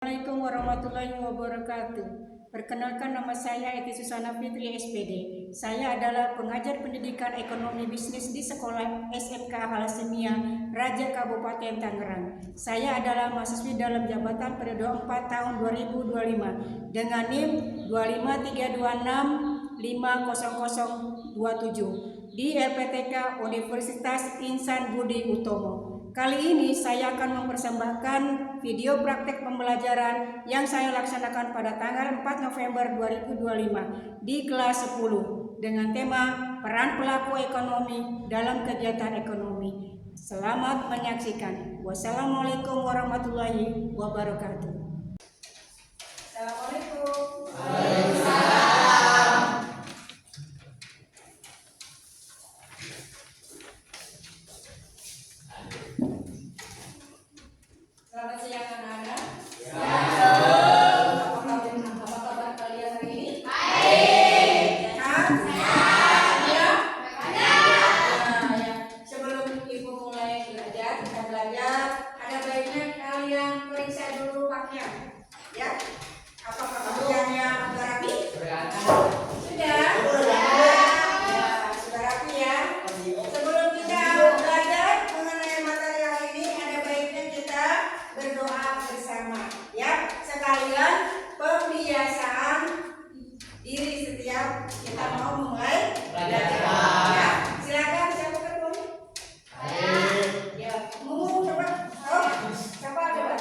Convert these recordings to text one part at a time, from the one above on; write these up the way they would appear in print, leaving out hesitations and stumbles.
Assalamualaikum warahmatullahi wabarakatuh. Perkenalkan, nama saya Eti Susana Fitri SPD. Saya adalah pengajar pendidikan ekonomi bisnis di sekolah SMK Halassemia Raja Kabupaten Tangerang. Saya adalah mahasiswi dalam jabatan periode 4 tahun 2025 dengan NIM 25326500027 di LPTK Universitas Insan Budi Utomo. Kali ini saya akan mempersembahkan video praktek pembelajaran yang saya laksanakan pada tanggal 4 November 2025 di kelas 10 dengan tema peran pelaku ekonomi dalam kegiatan ekonomi. Selamat menyaksikan. Wassalamualaikum warahmatullahi wabarakatuh. Assalamualaikum. Selamat siang anak-anak. Apa kabar kalian hari ini? Baik. Sehat? Ya? Ya. Sebelum ibu mulai belajar, kita belajar, ada baiknya kalian periksa dulu pakaian. Ya? Apakah pakaiannya sudah rapi? Sudah? Ya, sudah rapi ya. Sebelum kita belajar mengenai materi hari ini, ada baiknya kita berdoa bersama, ya. Sekalian pembiasaan diri setiap kita mau mulai belajar. Ya, silakan siapa kedua? Ya, mau coba? Oh, siapa coba?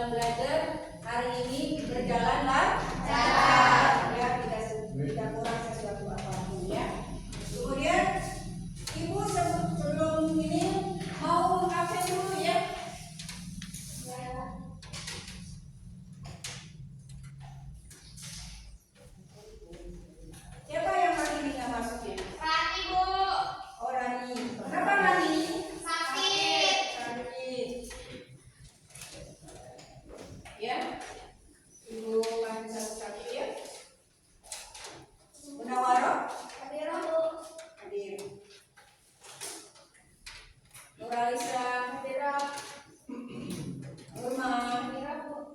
dalam belajar hari ini berjalan lancar, ya, tidak kurang sesuatu apapun, ya. Kemudian Ibu sebelum ini mau absen dulu, ya. Siapa yang hari ini nggak masuk, ya? Rani, Bu. Oh, Rani. Kenapa Rani? Sakit. Sakit. Ya. Ibu masih sakit, ya. Munawaro? Hadir, Bu. Hadir. Nuralisa? Hadir. Nurma? Hadir, Bu.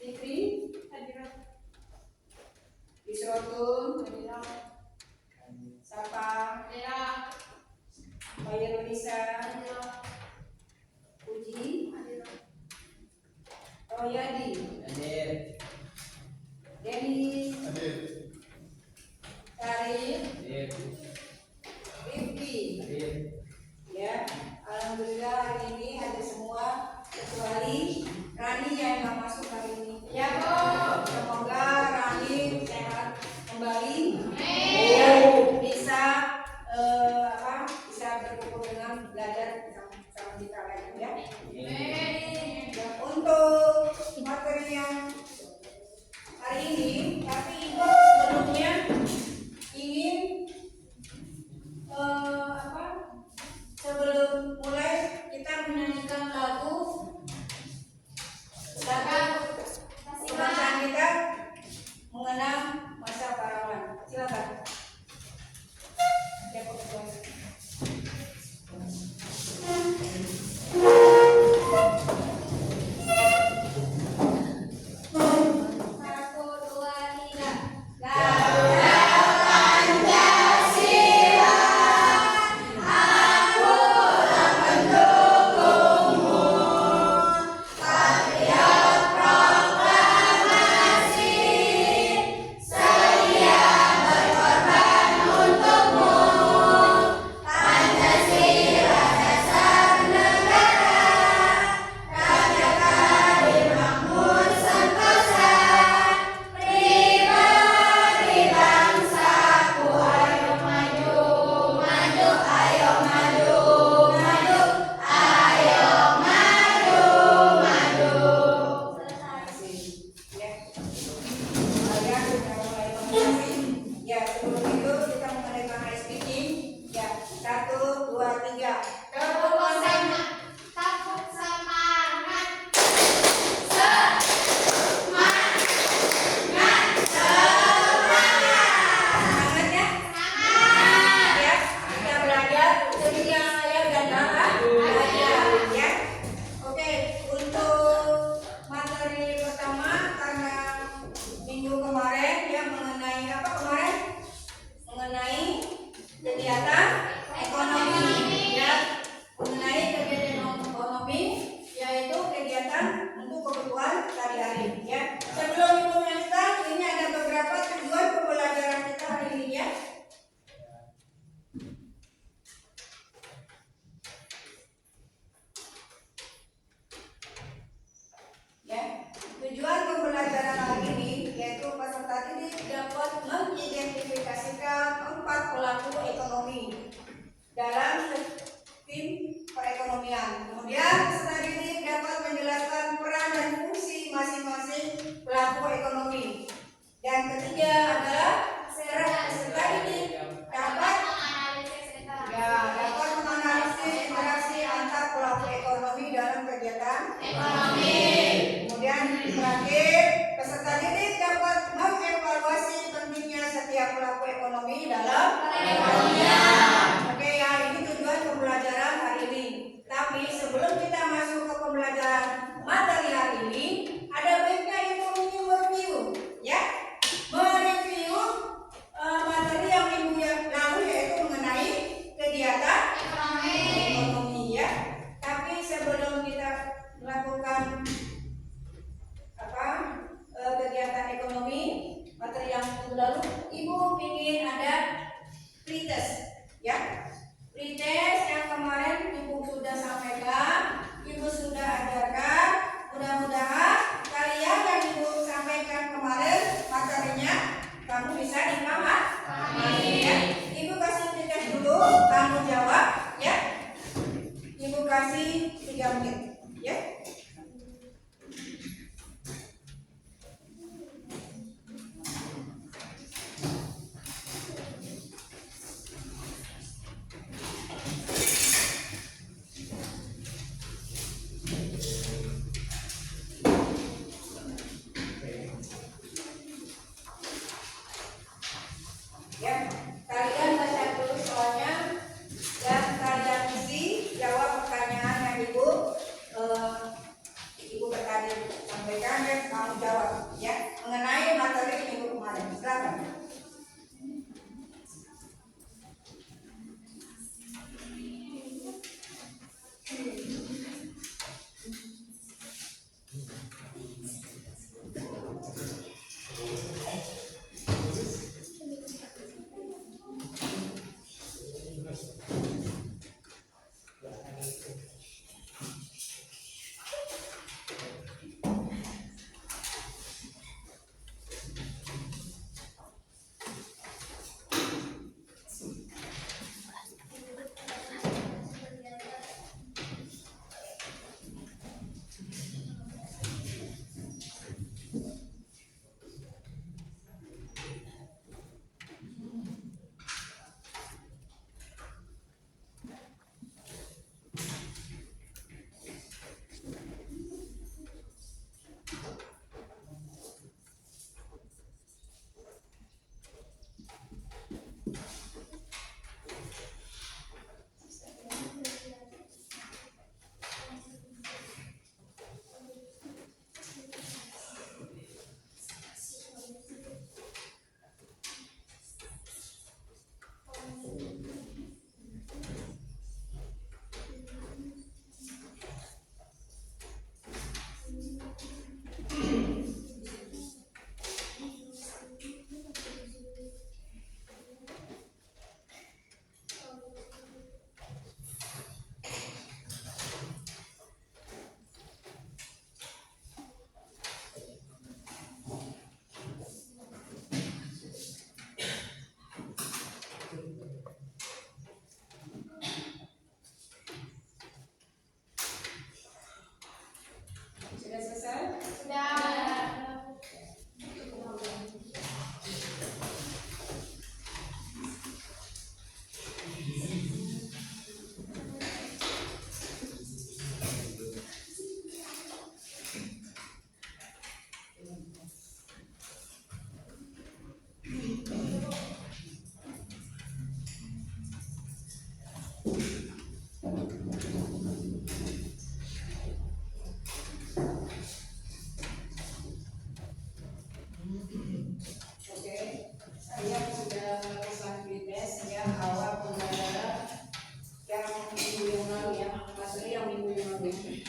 Fikri? Hadir. Isrotun? Hadir. Sapa? Hadir. Bayarunisa? Hadir. Puji? Hadir. Royadi? Hadir. Denis? Hadir. Karim? Hadir. Rifki? Hadir. Ya, alhamdulillah hari ini hadir semua kecuali Rani yang nggak masuk hari ini. Ya, Bu. Semoga Rani sehat kembali. Amin. Bisa bisa berkumpul dengan belajar sama kita lagi, ya. Amin. Ya, untuk materi yang hari ini, tapi Ibu sebelumnya ingin sebelum mulai kita menyanyikan lagu bacaan kita mengenang masa pahlawan. Silakan. Siapa ketua? Satu, dua, tiga. Ya. Kalian sudah mulai mengerti. Ya, sebelum itu kita mengadakan high speaking. Ya, 1, 2, 3. Takut semangat. Semangat, ya. Ya, kita belajar sedia ya dan belajar, ya. Oke, untuk materi pertama karena minggu kemarin ya mengenai apa kemarin? Mengenai kegiatan ekonomi, ya. Mengenai kegiatan ekonomi yaitu kegiatan untuk kebutuhan sehari-hari, ya. Sebelum Ibu melanjutkan, ini ada beberapa tujuan pembelajaran kita hari ini, ya. Ya, tujuan pembelajaran hari ini yaitu peserta didik dapat mengidentifikasikan 4 pelaku ekonomi dalam tim perekonomian. Kemudian peserta didik dapat menjelaskan peran dan fungsi masing-masing pelaku ekonomi. Dan ketiga adalah peserta didik dapat dapat menganalisis interaksi antar pelaku ekonomi dalam kegiatan Ekonomi. Kemudian terakhir, peserta didik dapat mengevaluasi pentingnya setiap pelaku ekonomi dalam Perekonomian. Oke, ya, ini tujuan pembelajaran hari ini. Tapi sebelum kita masuk ke pembelajaran materi hari ini, ada baiknya Ibu ini mereview, ya, mereview materi yang Ibu yang lalu yaitu mengenai kegiatan ekonomi, ya. Tapi sebelum kita melakukan kegiatan ekonomi materi yang minggu lalu, Ibu ingin ada pretest, ya. Pretest yang kemarin Ibu sudah sampaikan, Ibu sudah ajarkan ekonomi.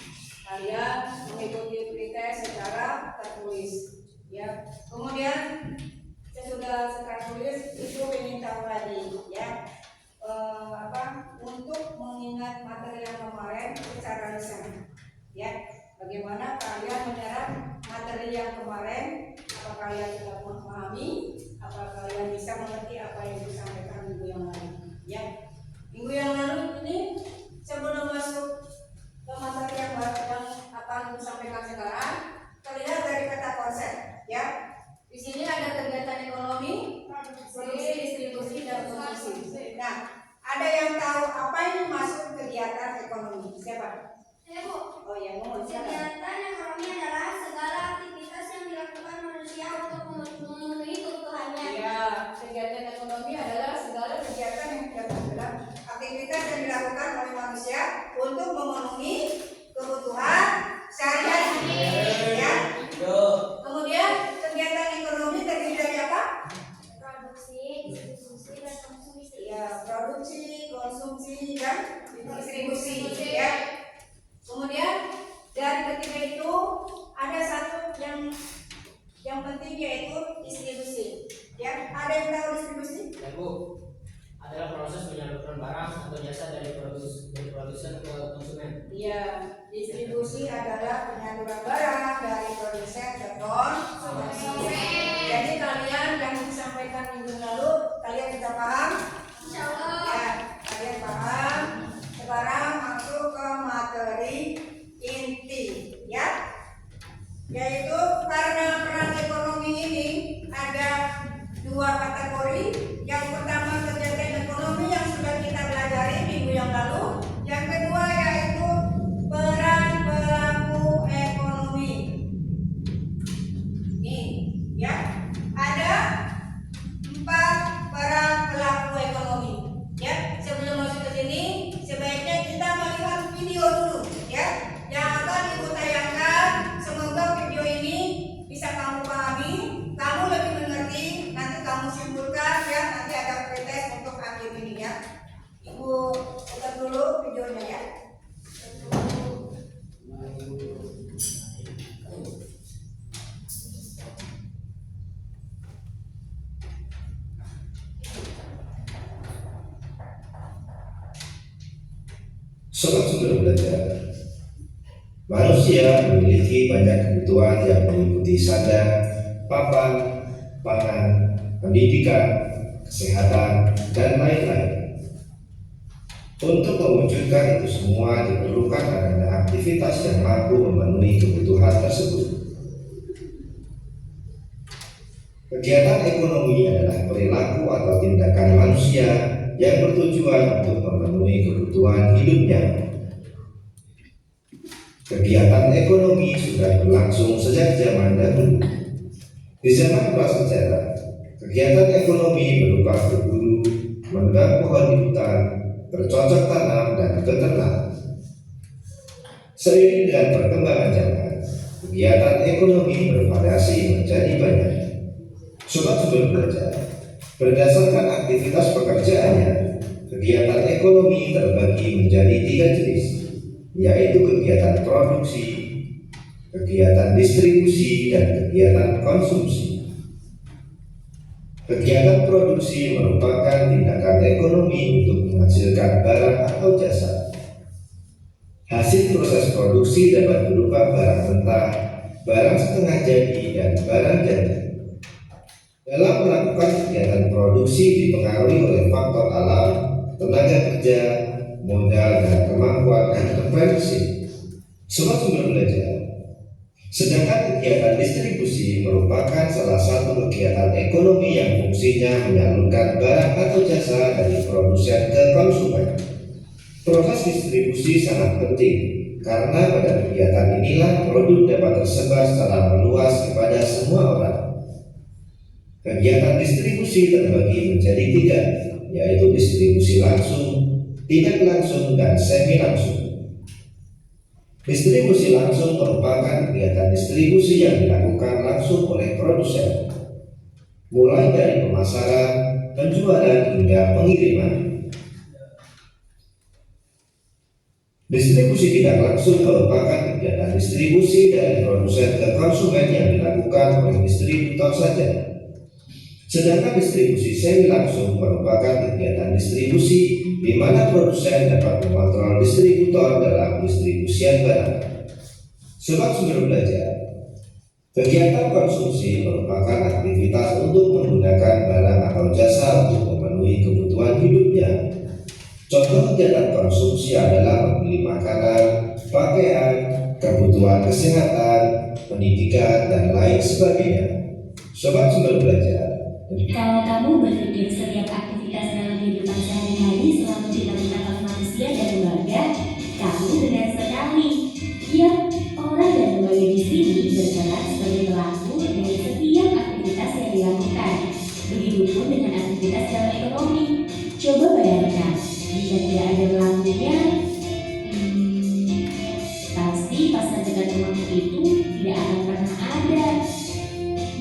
Kalian mengikuti pretest secara tertulis, ya. Kemudian sesudah tertulis itu ingin tahu lagi, ya. Untuk mengingat materi yang kemarin secara lisan, ya. Bagaimana kalian menyerap materi yang kemarin? Apakah kalian sudah memahami? Apakah kalian bisa mengerti apa yang disampaikan minggu yang lalu? Ya, minggu yang lalu ini sebelum masuk ke materi yang akan disampaikan sekarang, terlihat dari kata konsep. Ya, di sini ada kegiatan ekonomi, produksi, distribusi, dan konsumsi. Nah, ada yang tahu apa ini masuk kegiatan ekonomi? Siapa? Ya, Bu. Oh ya, mohon siapa? Kegiatan ekonomi adalah segala aktivitas yang dilakukan manusia untuk memenuhi kebutuhannya. Ya, kegiatan ekonomi adalah segala kegiatan yang dilakukan, aktivitas yang dilakukan oleh manusia untuk memenuhi kebutuhan sehari-hari. Ya. Kemudian kegiatan ekonomi terdiri dari apa? Produksi, distribusi, dan konsumsi. Ya, produksi, konsumsi, dan distribusi. Ya. Kemudian dari ketiga itu ada satu yang penting yaitu distribusi. Ya, ada yang tahu distribusi? Ya, Bu, adalah proses menyalurkan barang atau jasa dari produsen ke konsumen. Iya, distribusi adalah penyaluran barang dari produsen ke konsumen. Jadi kalian yang disampaikan minggu lalu, kalian sudah paham? Insyaallah. Ya, kalian paham. Sekarang masuk ke materi inti, ya. Yaitu karena peran ekonomi ini ada dua kategori. Yang pertama kegiatan ekonomi yang sudah kita pelajari minggu yang lalu. Yang kedua yaitu peran pelaku ekonomi. Nih, ya, ada 4 peran pelaku ekonomi. Ya, sebelum masuk ke sini, sebaiknya kita melihat video dulu, ya, yang akan ibu tayangkan. Semoga video ini bisa kamu pahami, kamu lebih mengerti, nanti kamu simpulkan, ya, nanti ada pretest untuk akhir ini, ya. Ibu putar dulu videonya, ya. Sobat Sumber Belajar, manusia memiliki banyak kebutuhan yang meliputi sadar, papan, pangan, pendidikan, kesehatan, dan lain-lain. Untuk mewujudkan itu semua diperlukan adanya aktivitas yang mampu memenuhi kebutuhan tersebut. Kegiatan ekonomi adalah perilaku atau tindakan manusia yang bertujuan untuk memenuhi kebutuhan hidupnya. Kegiatan ekonomi sudah berlangsung sejak zaman dahulu. Di zaman prasejarah, kegiatan ekonomi berupa berburu, menebang pohon di hutan, bercocok tanam, dan beternak. Seiring dengan perkembangan zaman, kegiatan ekonomi bervariasi menjadi banyak. Sobat Sumber Belajar, berdasarkan aktivitas pekerjaannya, kegiatan ekonomi terbagi menjadi 3 jenis, yaitu kegiatan produksi, kegiatan distribusi, dan kegiatan konsumsi. Kegiatan produksi merupakan tindakan ekonomi untuk menghasilkan barang atau jasa. Hasil proses produksi dapat berupa barang mentah, barang setengah jadi, dan barang jadi. Dalam melakukan kegiatan produksi dipengaruhi oleh faktor alam, tenaga kerja, modal, dan kemampuan entrepreneurship. Sobat Sumber Belajar, sedangkan kegiatan distribusi merupakan salah satu kegiatan ekonomi yang fungsinya menyalurkan barang atau jasa dari produsen ke konsumen. Proses distribusi sangat penting karena pada kegiatan inilah produk dapat tersebar secara meluas kepada semua orang. Kegiatan distribusi terbagi menjadi 3, yaitu distribusi langsung, tidak langsung, dan semi langsung. Distribusi langsung merupakan kegiatan distribusi yang dilakukan langsung oleh produsen, mulai dari pemasaran, penjualan, hingga pengiriman. Distribusi tidak langsung merupakan kegiatan distribusi dari produsen ke konsumen yang dilakukan oleh distributor saja. Sedangkan distribusi semi langsung merupakan kegiatan distribusi di mana produsen dapat mengontrol distributor dalam distribusian barang. Sobat Sumber Belajar, kegiatan konsumsi merupakan aktivitas untuk menggunakan barang atau jasa untuk memenuhi kebutuhan hidupnya. Contoh kegiatan konsumsi adalah membeli makanan, pakaian, kebutuhan kesehatan, pendidikan, dan lain sebagainya. Sobat Sumber Belajar, kalau kamu berpikir setiap aktivitas dalam kehidupan sehari-hari selalu dilakukan oleh manusia dan lembaga, kamu benar sekali. Ya, orang dan lembaga di sini berperan sebagai pelaku dari setiap aktivitas yang dilakukan. Begitupun dengan aktivitas dalam ekonomi. Coba bayangkan, jika tidak ada pelakunya, pasti pasar dengan uang itu tidak akan pernah ada.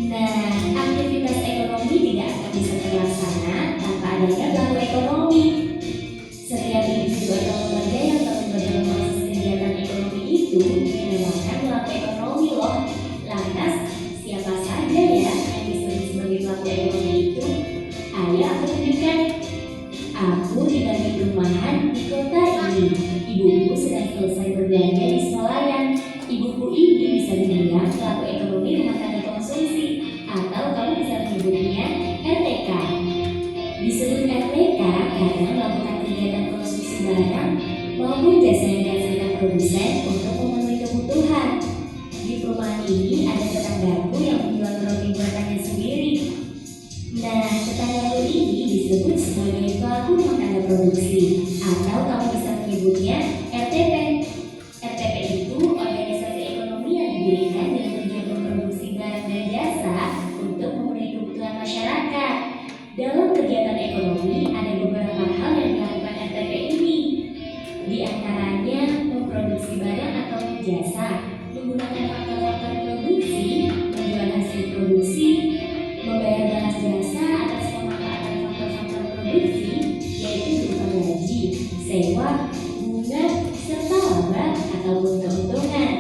Nah, aktivitas ekonomi tidak akan bisa terlaksana tanpa adanya pelaku ekonomi. Setiap individu atau lembaga yang terlibat dalam proses kegiatan ekonomi itu dinamakan pelaku ekonomi loh. Lantas, siapa saja ya yang disebut sebagai pelaku ekonomi itu? Ayo aku tunjukkan. Aku tinggal di perumahan di kota ini. Ibuku sedang selesai berbelanja di swalayan. Ibuku ini bisa dibilang pelaku ekonomi rumah tangga konsumsi, atau kamu bisa menyebutnya RTK. Disebut RTK karena melakukan kegiatan konsumsi barang maupun jasa yang dihasilkan produsen untuk memenuhi kebutuhan. Di perumahan ini ada tetanggaku yang menjual roti buatannya sendiri. Nah, tetanggaku ini disebut sebagai pelaku rumah tangga produksi, atau kamu bisa menyebutnya RTP. RTP itu organisasi ekonomi yang didirikan dengan tujuan memproduksi barang dan jasa untuk memenuhi kebutuhan masyarakat. Dalam kegiatan ekonomi ada beberapa hal yang dilakukan RTP ini. Di antaranya memproduksi barang atau jasa, menggunakan faktor-faktor produksi, menjual hasil produksi, membayar balas jasa atas pemanfaatan faktor-faktor produksi, yaitu berupa gaji, sewa, bunga, serta laba ataupun keuntungan.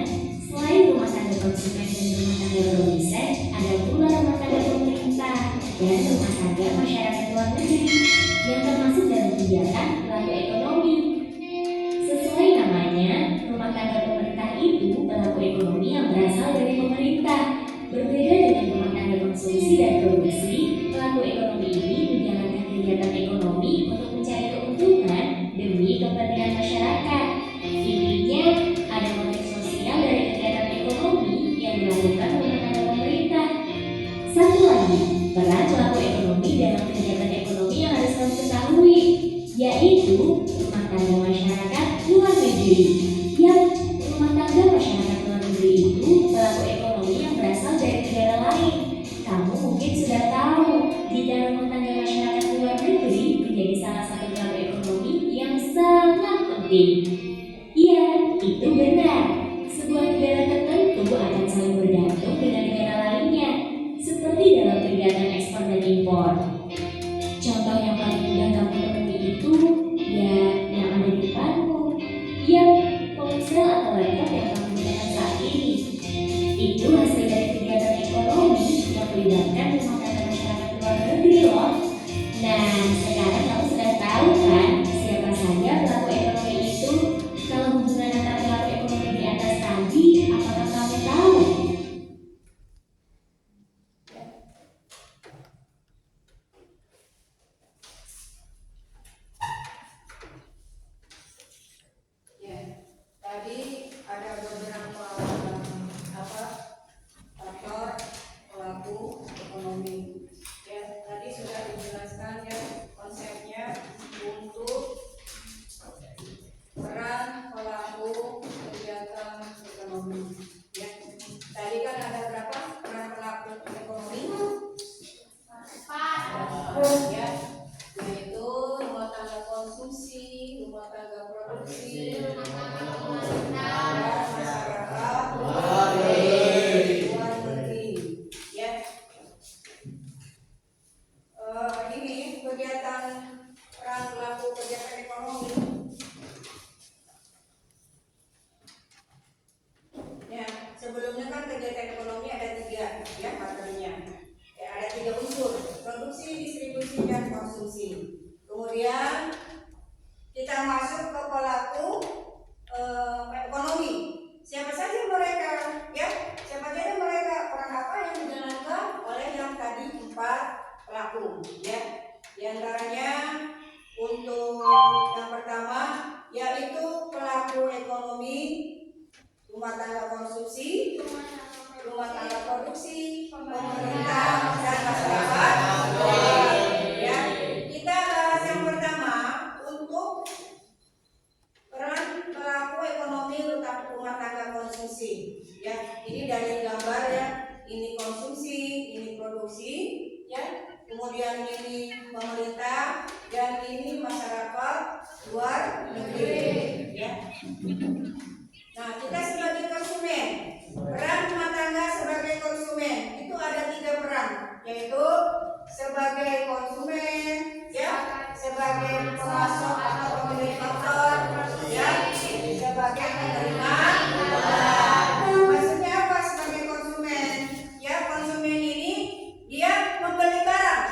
Selain rumah tangga konsumen dan rumah tangga produsen, ada pula rumah tangga pemerintah dan rumah tangga masyarakat luar negeri yang termasuk dalam kegiatan pelaku ekonomi. Sesuai namanya, rumah tangga pemerintah itu pelaku ekonomi yang berasal dari pemerintah. Berbeda dengan rumah tangga konsumsi dan produksi, pelaku ekonomi ini menjalankan kegiatan ekonomi untuk mencari keuntungan demi kepentingan masyarakat. Intinya, ada motif sosial dari kegiatan ekonomi yang dilakukan rumah tangga pemerintah. Satu lagi, peran pelaku ekonomi dalam kegiatan ekonomi yang harus kamu ketahui, yaitu rumah tangga masyarakat luar negeri. Yang rumah tangga masyarakat luar negeri itu pelaku ekonomi yang berasal dari negara lain. Kamu mungkin sudah tahu jika rumah tangga masyarakat luar negeri menjadi salah satu pelaku ekonomi yang sangat penting. Iya, itu benar. Sebuah negara tertentu akan saling bergantung dengan negara lainnya, seperti dalam kegiatan ekspor dan impor. Contoh yang paling mudah kamu temui itu ya yang ada di depanmu. Ya, ponsel atau laptop yang kamu gunakan saat ini. Itu hasil dari kegiatan ekonomi yang melibatkan rumah tangga masyarakat luar negeri loh. Nah, sekarang kamu sudah tahu kan siapa saja pelaku ekonomi itu? Kalau hubungan antara pelaku ekonomi di atas tadi, apakah kamu tahu? Ya, tadi ada beberapa faktor pelaku ekonomi. Ya, tadi sudah dijelaskan ya konsepnya untuk peran pelaku kegiatan ekonomi. Ya, tadi kan ada berapa peran pelaku ekonomi? Ya, yaitu rumah tangga konsumsi, rumah tangga produksi, dan masyarakat rumah tangga konsumsi, rumah tangga produksi, pemerintah dan masyarakat. Ya, kita bahas yang pertama untuk peran pelaku ekonomi rumah tangga konsumsi. Ya, ini dari gambar ya, ini konsumsi, ini produksi, ya. Kemudian ini pemerintah dan ini masyarakat luar negeri. Ya. Nah, kita sebagai konsumen, peran rumah tangga sebagai konsumen itu ada 3 peran, yaitu sebagai konsumen, ya, sebagai pemasok atau pemilik faktor, ya, sebagai penerima. Maksudnya apa sebagai konsumen? Ya, konsumen ini dia membeli barang.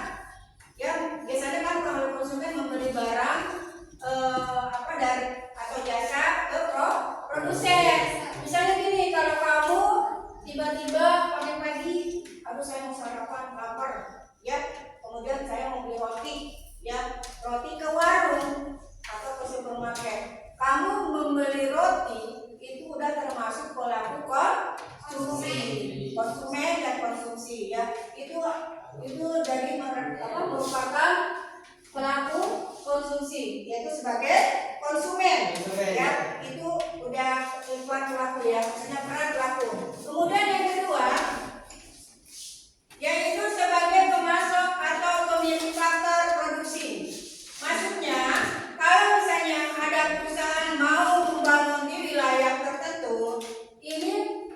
Ya, biasanya kan kalau konsumen membeli barang dari atau jasa ke produsen. Misalnya gini, kalau kamu tiba-tiba pagi-pagi, aduh saya mau sarapan lapar, ya, kemudian saya mau beli roti, ya, roti ke warung atau ke supermarket. Kamu membeli roti itu udah termasuk pelaku konsumsi, konsumen dan konsumsi, ya. Itu dari merupakan pelaku konsumsi, yaitu sebagai konsumen, ya. Itu udah peran pelaku, ya, maksudnya peran pelaku. Kemudian yang kedua, yaitu sebagai pemasok atau pemilik faktor produksi. Maksudnya, kalau misalnya ada perusahaan mau membangun di wilayah tertentu, ini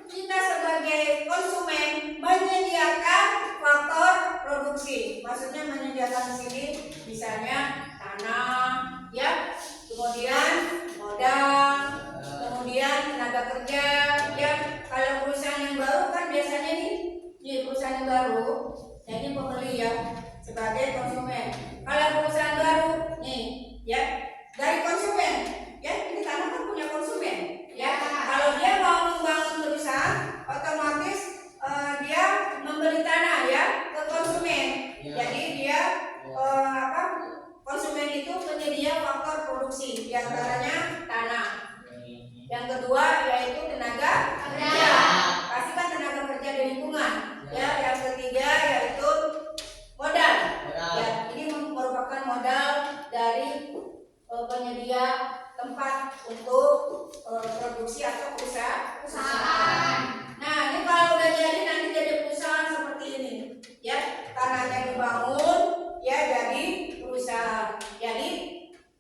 kita sebagai konsumen menyediakan faktor produksi. Maksudnya menyediakan di sini misalnya tanah, ya, kemudian modal, kemudian tenaga kerja, ya. Kalau perusahaan yang baru kan biasanya nih perusahaan yang baru, jadi pembeli, ya, sebagai konsumen. Kalau perusahaan baru nih, ya, dari konsumen, ya, ini tanah kan punya konsumen, ya. Kalau dia mau membangun perusahaan, otomatis dia membeli tanah, ya, ke konsumen. Jadi dia konsumen itu penyedia faktor produksi, diantaranya tanah. Yang kedua yaitu tenaga kerja, pasti kan tenaga kerja di lingkungan, ya. Yang ketiga yaitu modal, ya. Ini merupakan modal dari penyedia tempat untuk produksi atau perusahaan. Nah, ini kalau udah jadi nanti jadi perusahaan seperti ini, ya, tanahnya dibangun, ya, jadi perusahaan. Jadi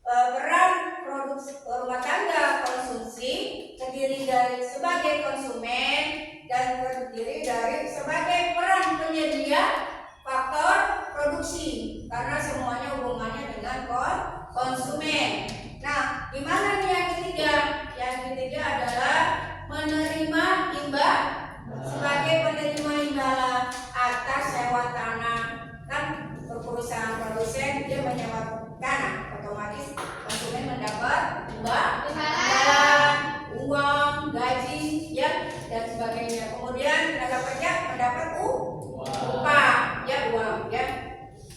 peran produksi rumah tangga konsumsi terdiri dari sebagai konsumen dan terdiri dari sebagai peran penyedia faktor produksi, karena semuanya hubungannya dengan konsumen. Nah, gimana nih yang ketiga? Yang ketiga adalah menerima imbal sebagai penerima imbalan atas sewa tanah. Kan perusahaan produsen dia menyewa tanah, otomatis konsumen mendapat imbalan, uang, gaji, ya, dan sebagainya. Kemudian tenaga kerja mendapat upah, ya, uang, ya.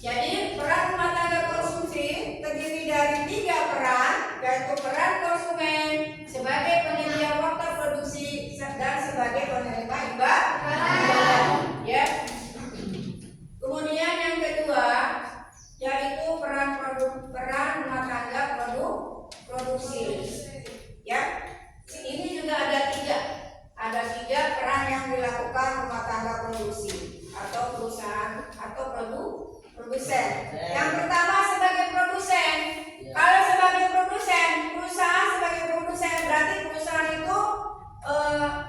Jadi peran rumah tangga konsumsi terdiri dari 3 peran, yaitu peran konsumen sebagai penyedia faktor produksi dan sebagai penerima imbalan, ya. Kemudian yang kedua yaitu peran rumah tangga produksi, ya. Ini juga ada 3 peran yang dilakukan rumah tangga produksi atau perusahaan atau produsen. Yang pertama sebagai produsen. Kalau sebagai produsen, perusahaan sebagai produsen berarti perusahaan itu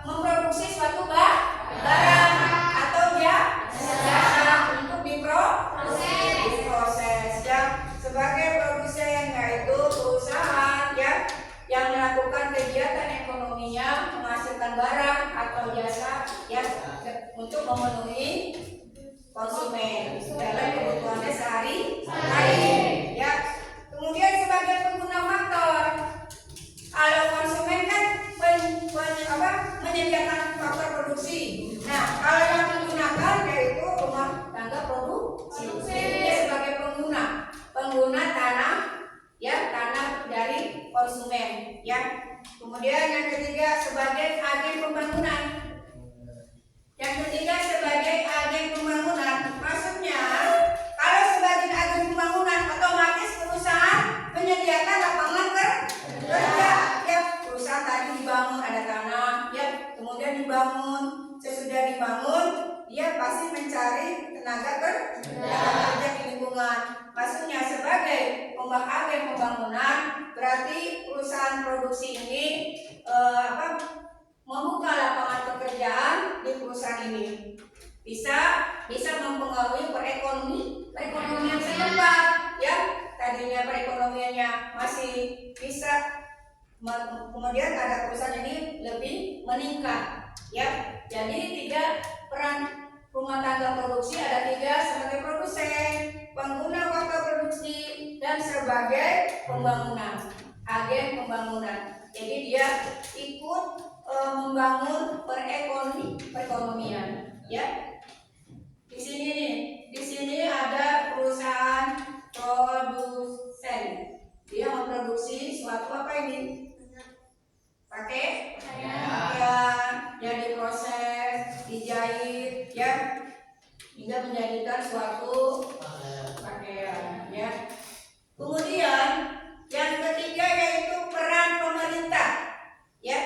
memproduksi suatu barang atau jasa untuk diproses, ya. Sebagai produsen yaitu perusahaan, ya, yang melakukan kegiatan ekonominya menghasilkan barang atau jasa, ya, untuk memenuhi konsumen dalam kebutuhannya sehari-hari, ya. Kemudian sebagai pengguna faktor, kalau konsumen kan menyediakan faktor produksi. Nah, kalau yang menggunakan yaitu rumah tangga produksi, dia sebagai pengguna tanah, ya, tanah dari konsumen, ya. Kemudian yang ketiga sebagai agen sesudah dibangun, dia pasti mencari tenaga kerja di lingkungan. Maksudnya sebagai agen pembangunan, berarti perusahaan produksi ini membuka lapangan pekerjaan di perusahaan ini. Bisa mempengaruhi perekonomian setempat, ya. Tadinya perekonomiannya masih bisa, kemudian ada perusahaan ini lebih meningkat, ya. Jadi 3 peran rumah tangga produksi, ada 3: sebagai produsen, pengguna faktor produksi, dan sebagai agen pembangunan. Jadi dia ikut membangun perekonomian, ya. Di sini ada perusahaan produsen. Dia memproduksi suatu apa ini? Pakai ya, diproses, dijahit, ya, hingga menjadikan suatu pakaian, ya. Kemudian yang ketiga yaitu peran pemerintah, ya.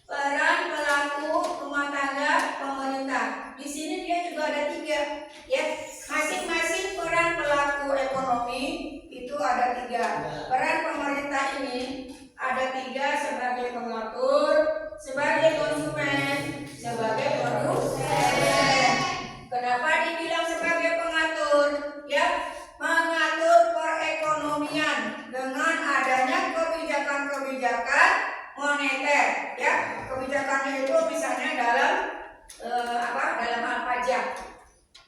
Peran pelaku rumah tangga pemerintah. Di sini dia juga ada 3, ya. Masing-masing peran pelaku ekonomi itu ada 3. Peran pemerintah ini ada 3: sebagai pengatur, sebagai konsumen, sebagai produsen. Kenapa dibilang sebagai pengatur? Ya, mengatur perekonomian dengan adanya kebijakan-kebijakan moneter, ya. Kebijakannya itu misalnya dalam hal pajak,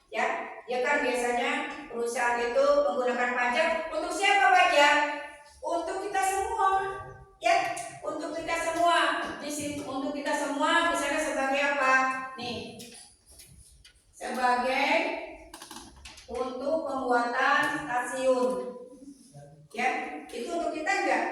ya. Ya kan biasanya perusahaan itu menggunakan pajak untuk siapa pajak? Untuk kita semua, ya. Untuk kita semua. Untuk kita semua misalnya sebagai apa? Nih. Sebagai untuk pembuatan stasiun, ya. Itu untuk kita enggak?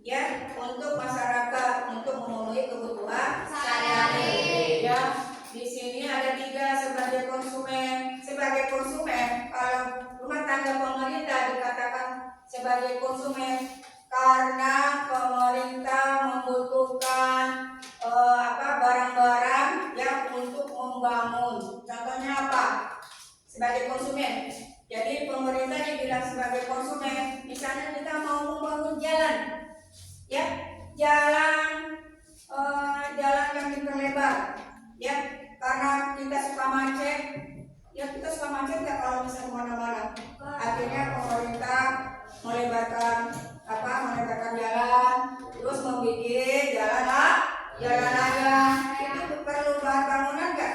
Ya, untuk masyarakat, untuk memenuhi kebutuhan sehari-hari, ya. Di sini ada 3: sebagai konsumen. Sebagai konsumen, kalau rumah tangga pemerintah dikatakan sebagai konsumen karena pemerintah membutuhkan barang-barang yang untuk membangun. Contohnya apa? Sebagai konsumen. Jadi pemerintah dibilang sebagai konsumen. Misalnya kita mau membangun jalan, ya, jalan yang diperlebar, ya, karena kita suka macet, ya. Kita suka macet nggak kalau misalnya kemana-mana? Akhirnya pemerintah melebarkan jalan, terus membuat jalan aja. Itu perlu bahan bangunan nggak?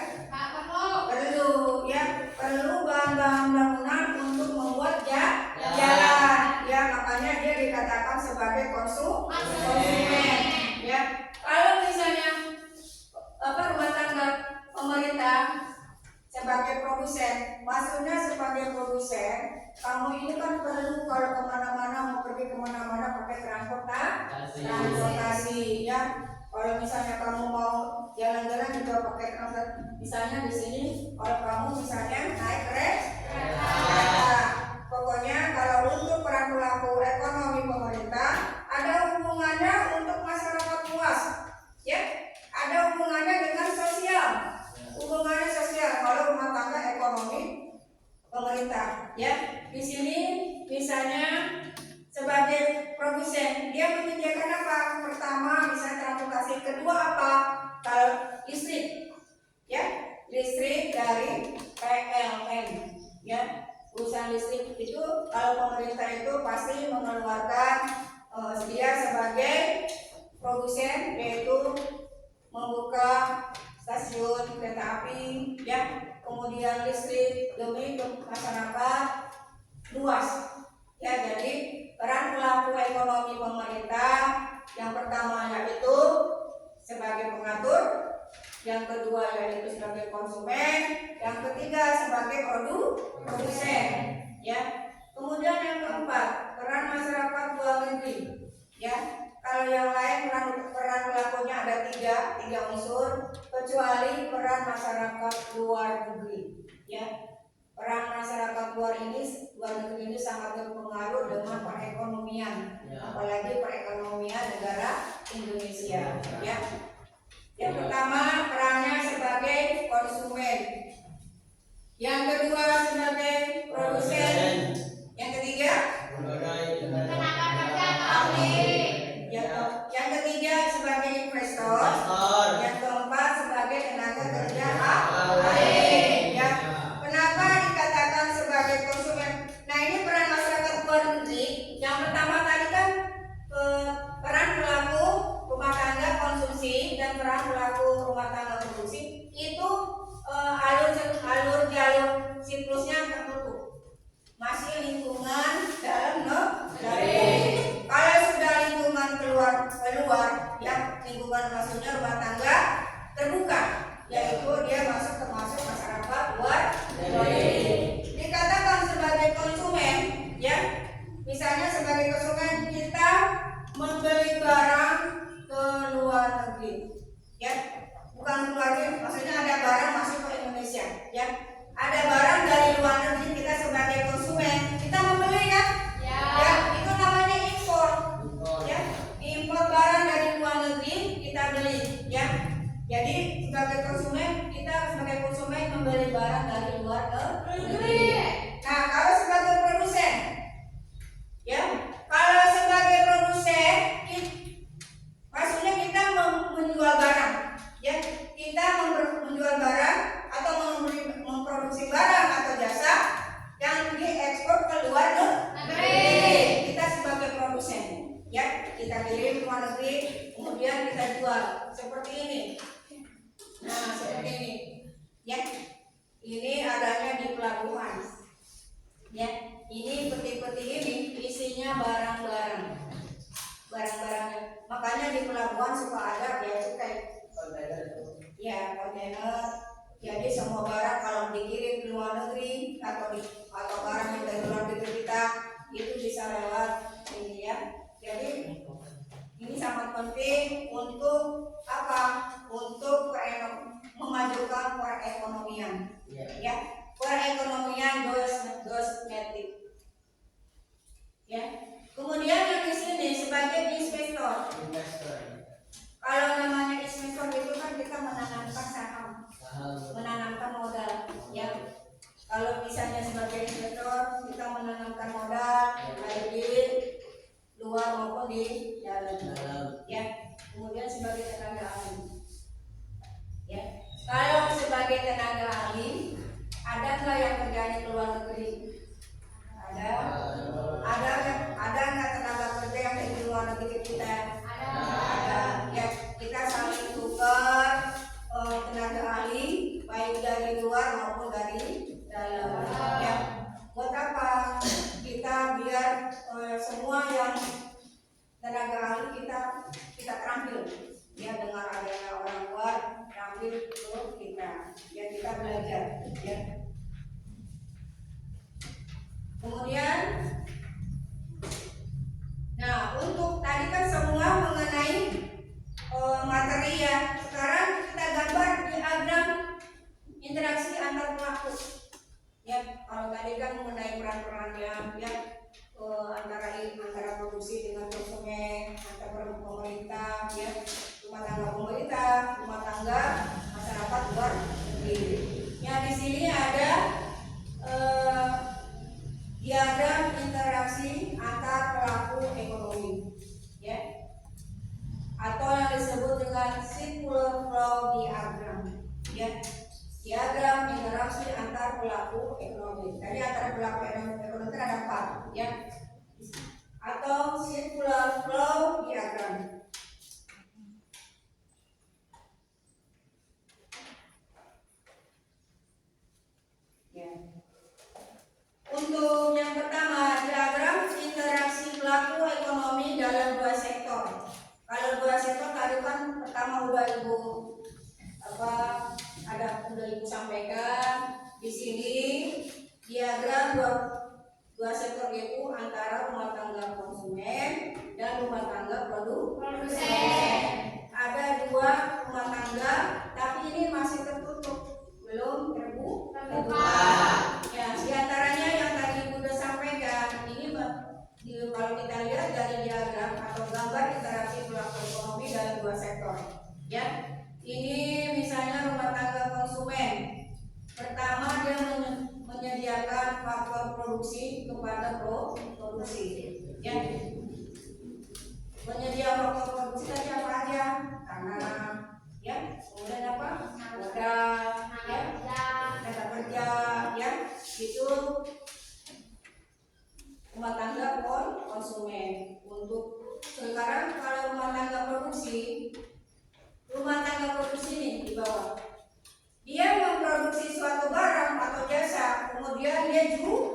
Perlu, ya. Perlu bahan bangunan untuk membuat jalan, ya. Makanya dia dikatakan sebagai konsumen, ya. Kalau misalnya rumah tangga pemerintah sebagai produsen, maksudnya sebagai produsen, kamu ini kan perlu kalau kemana-mana, mau pergi kemana-mana pakai transportasi, ya. Kalau misalnya kamu mau jalan-jalan juga pakai transportasi. Misalnya di sini, kalau kamu misalnya naik kereta, pokoknya kalau untuk peran pelaku ekonomi pemerintah ada hubungannya untuk masyarakat luas, ya. Ada hubungannya dengan sosial. Hubungannya sosial kalau rumah tangga ekonomi pemerintah, ya. Di sini misalnya sebagai produsen, dia menyediakan apa? Pertama misalnya transportasi, kedua apa? Kalau listrik, ya, listrik dari PLN, ya. Perusahaan listrik itu kalau pemerintah itu pasti mengeluarkan dia sebagai produsen, yaitu membuka stasiun kereta api, ya, kemudian listrik demi masyarakat luas, ya. Jadi peran pelaku ekonomi pemerintah yang pertama yaitu sebagai pengatur, yang kedua yaitu sebagai konsumen, yang ketiga sebagai produsen, ya. Kemudian yang keempat, peran masyarakat luar negeri, ya. Kalau yang lain peran pelakunya ada tiga unsur, kecuali peran masyarakat luar negeri, ya. Peran masyarakat luar negeri ini sangat berpengaruh dengan perekonomian, apalagi perekonomian negara Indonesia, ya. Yang pertama peran container. Jadi semua barang kalau dikirim ke luar negeri atau barang yang dari luar negeri kita itu bisa lewat ini ya. Jadi ini sangat penting untuk apa? Untuk memajukan perekonomian. Ya, perekonomian domestik. Ya. Kemudian yang di sini sebagai investor. Kalau namanya investor itu kan kita menanamkan saham, menanamkan modal. Ya. Kalau misalnya sebagai investor kita menanamkan modal baik di luar maupun di dalam. Ya. Kemudian sebagai tenaga ahli. Ya. Kalau sebagai tenaga ahli, ada nggak yang kerjanya ke luar negeri? Ada. Ada nggak tenaga kerja yang dari luar negeri kita? Ada. Ya, kita saling tukar tenaga ahli baik dari luar maupun dari dalam. Ya. Buat apa? Kita biar semua yang tenaga ahli kita terampil. Ya, dengan adanya orang luar terampil ke kita. Ya, kita belajar. Ya. Kemudian, nah untuk tadi kan semua mengenai materi ya. Sekarang kita gambar diagram interaksi antar pelaku. Ya, kalau tadi kan mengenai peran-perannya ya antara produksi dengan konsumen, antara pemerintah, ya, rumah tangga pemerintah, rumah tangga masyarakat luar negeri. Ya, di sini ada diagram interaksi antar pelaku ekonomi, ya, atau yang disebut dengan circular flow diagram, ya, diagram interaksi antar pelaku ekonomi. Tadi antara pelaku ekonomi ada 4, ya, atau circular flow diagram. Ya. Untuk yang pertama, diagram interaksi pelaku ekonomi dalam 2 sektor. Kalau 2 sektor tadi kan pertama udah ibu sampaikan. Di sini diagram dua sektor itu antara rumah tangga konsumen dan rumah tangga produsen. Ada 2 rumah tangga, tapi ini masih tertutup, belum terbuka. Ya, diantaranya yang tadi Ibu sudah sampaikan, ini kalau kita lihat dari diagram atau gambar interaksi pelaku ekonomi dalam 2 sektor. Ya, ini misalnya rumah tangga konsumen. Pertama dia menyediakan faktor produksi kepada produksi. Ya, menyedia faktor produksi tadi apa aja? Tanah, ya, kemudian apa? Modal, ya, tenaga kerja, ya, itu rumah tangga konsumen. Untuk sekarang kalau rumah tangga produksi ini di bawah, dia memproduksi suatu barang atau jasa, kemudian dia jual,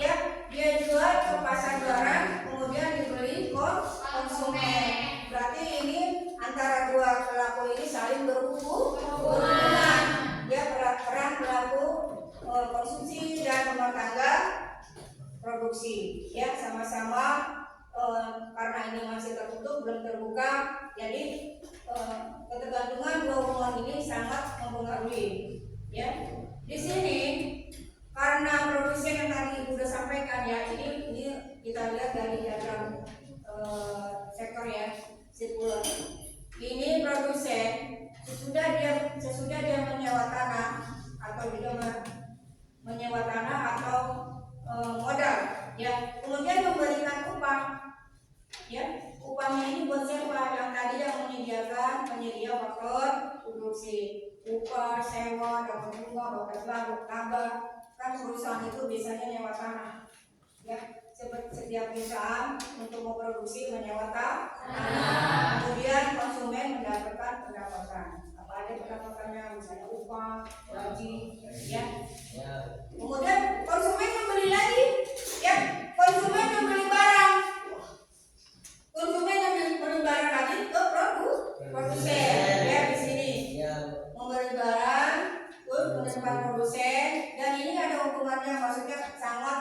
ya, dia jual ke pasar barang, kemudian dibeli konsumen. Berarti ini antara 2 pelaku ini saling berhubungan. Dia peran pelaku konsumsi dan rumah tangga produksi, ya, sama-sama karena ini masih tertutup, belum terbuka, jadi ketergantungan 2 hubungan ini sangat mempengaruhi. Ya, di sini karena produsen yang tadi Ibu sudah sampaikan, ya, ini kita lihat dari diagram sektor, ya, sirkular. Ini produsen sesudah dia menyewa tanah atau menyewa tanah atau modal, ya, kemudian memberikan upah, ya, upahnya ini buat siapa? Yang tadi yang menyediakan penyedia faktor produksi, upah, sewa, dapat bunga, dapat tambah. Kan perusahaan itu biasanya nyewa tanah, ya, setiap perusahaan untuk memproduksi menyewa tanah, kemudian konsumen mendapatkan pendapatan. Apa aja pendapatannya? Misalnya upah, gaji, ya. Kemudian konsumen membeli lagi, ya, konsumen membeli barang, konsumen membeli barang lagi ke produsen, ya, di sini. kehidupan produsen, dan ini ada hubungannya, maksudnya sangat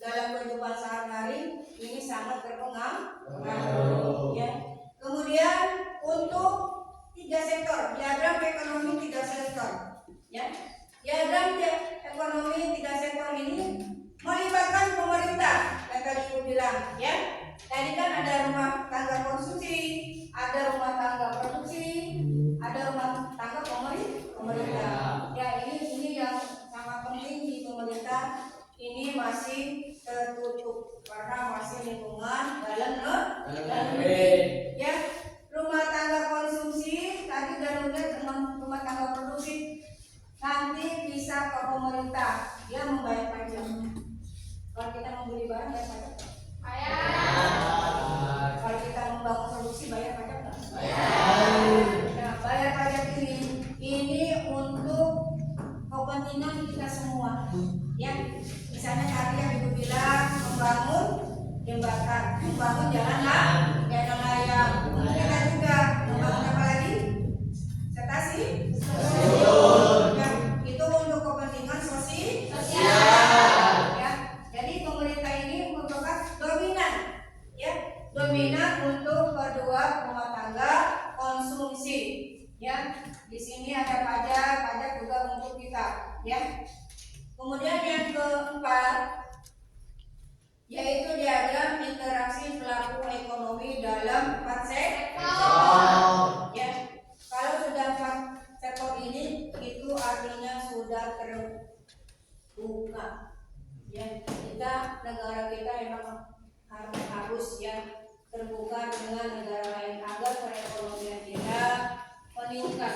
dalam kehidupan sehari-hari ini sangat berpengaruh. Ya. Kemudian untuk 3 sektor, diagram ekonomi 3 sektor. Ya. Diagram ekonomi 3 sektor ini melibatkan pemerintah. Yang tadi aku bilang, ya. Tadi kan ada rumah tangga konsumsi, ada rumah tangga produksi, ada rumah tangga pemerintah. Ya, ini yang sangat penting di pemerintah. Ini masih tertutup karena masih lingkungan dalam negeri. Ya, rumah tangga konsumsi tadi dan rumah tangga produksi nanti bisa ke pemerintah, dia membayar pajak. Kalau kita membeli barang bayar pajak nggak? Kalau kita membangun produksi bayar pajak nggak? Nah, bayar pajak ini untuk kepentingan kita semua. Ya, misalnya tadi yang Ibu bilang membangun jembatan, membangun jalan layang. Kita juga membangun apa lagi? Stasiun. Ya, itu untuk kepentingan sosial. Ya, jadi pemerintah ini merupakan dominan. Ya, dominan untuk kedua rumah tangga konsumsi. Ya, di sini ada pajak juga untuk kita. Ya. Kemudian yang keempat yaitu diagram interaksi pelaku ekonomi dalam 4 sektor. Ya, kalau sudah 4 sektor ini itu artinya sudah terbuka. Ya, negara kita memang harus ya terbuka dengan negara lain agar perekonomian kita meningkat.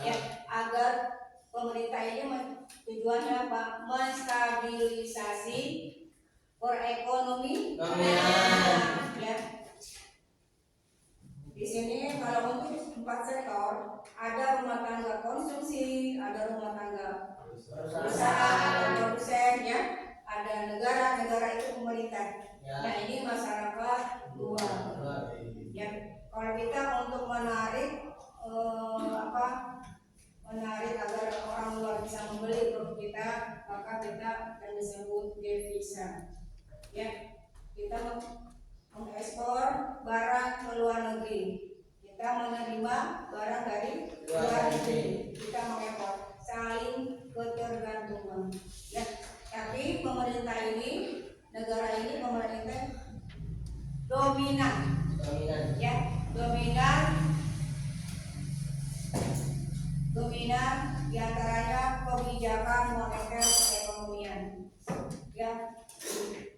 Ya, agar pemerintah ini tujuannya apa? Menstabilisasi perekonomian. Ya. Di sini kalau untuk 4 sektor ada rumah tangga konsumsi, ada rumah tangga perusahaan, produsen, ya, ada negara itu pemerintah. Nah, ini masyarakat luar. Ya, kalau kita untuk menarik menarik agar orang luar bisa membeli produk kita, maka kita yang disebut devisa. Ya, kita mengekspor barang ke luar negeri, kita menerima barang dari luar negeri, kita mengekspor, saling ketergantungan. Ya, tapi pemerintah ini, negara ini pemerintah dominan. Ya, dominan diantaranya kebijakan moneter ekonomian. Ya,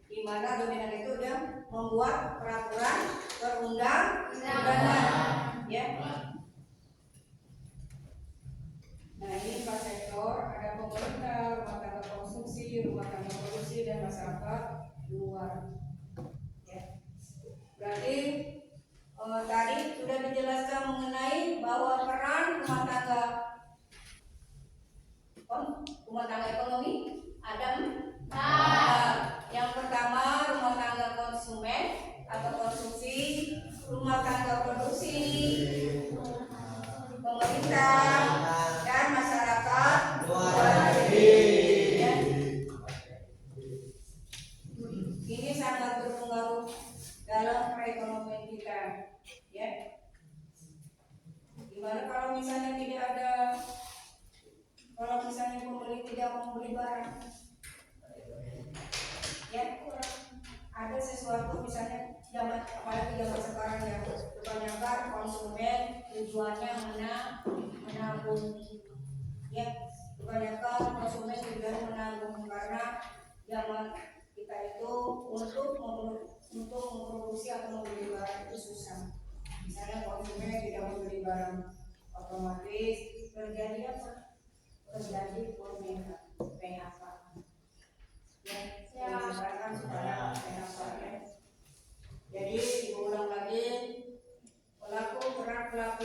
di mana dominan itu dia membuat peraturan perundang-undangan. Ya. Nah, ini 4 sektor, ada pemerintah, rumah tangga konsumsi, rumah tangga produksi, dan masyarakat luar. Ya. Berarti tadi sudah dijelaskan mengenai bahwa peran rumah tangga ekonomi ada 4. Yang pertama rumah tangga konsumen atau konsumsi, rumah tangga produksi, pemerintah, dan masyarakat luar negeri. Ya. Ini sangat berpengaruh dalam perekonomian kita. Ya. Gimana kalau misalnya pembeli tidak membeli barang, ya, ada sesuatu misalnya apalagi zaman sekarang ya, kebanyakan konsumen tujuannya menabung. Ya, kebanyakan konsumen tujuannya menabung karena zaman kita itu untuk memproduksi atau membeli barang itu susah. Misalnya konsumen tidak membeli barang, otomatis terjadi apa? Terjadi PHK. Ya, misalkan supaya PHK, ya. Jadi diulang lagi, pelaku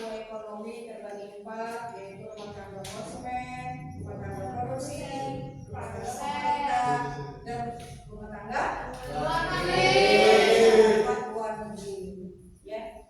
ekonomi terbagi 4, yaitu rumah tangga konsumen, rumah tangga produksi, rumah tangga pemerintah, dan rumah tangga luar negeri. Ya.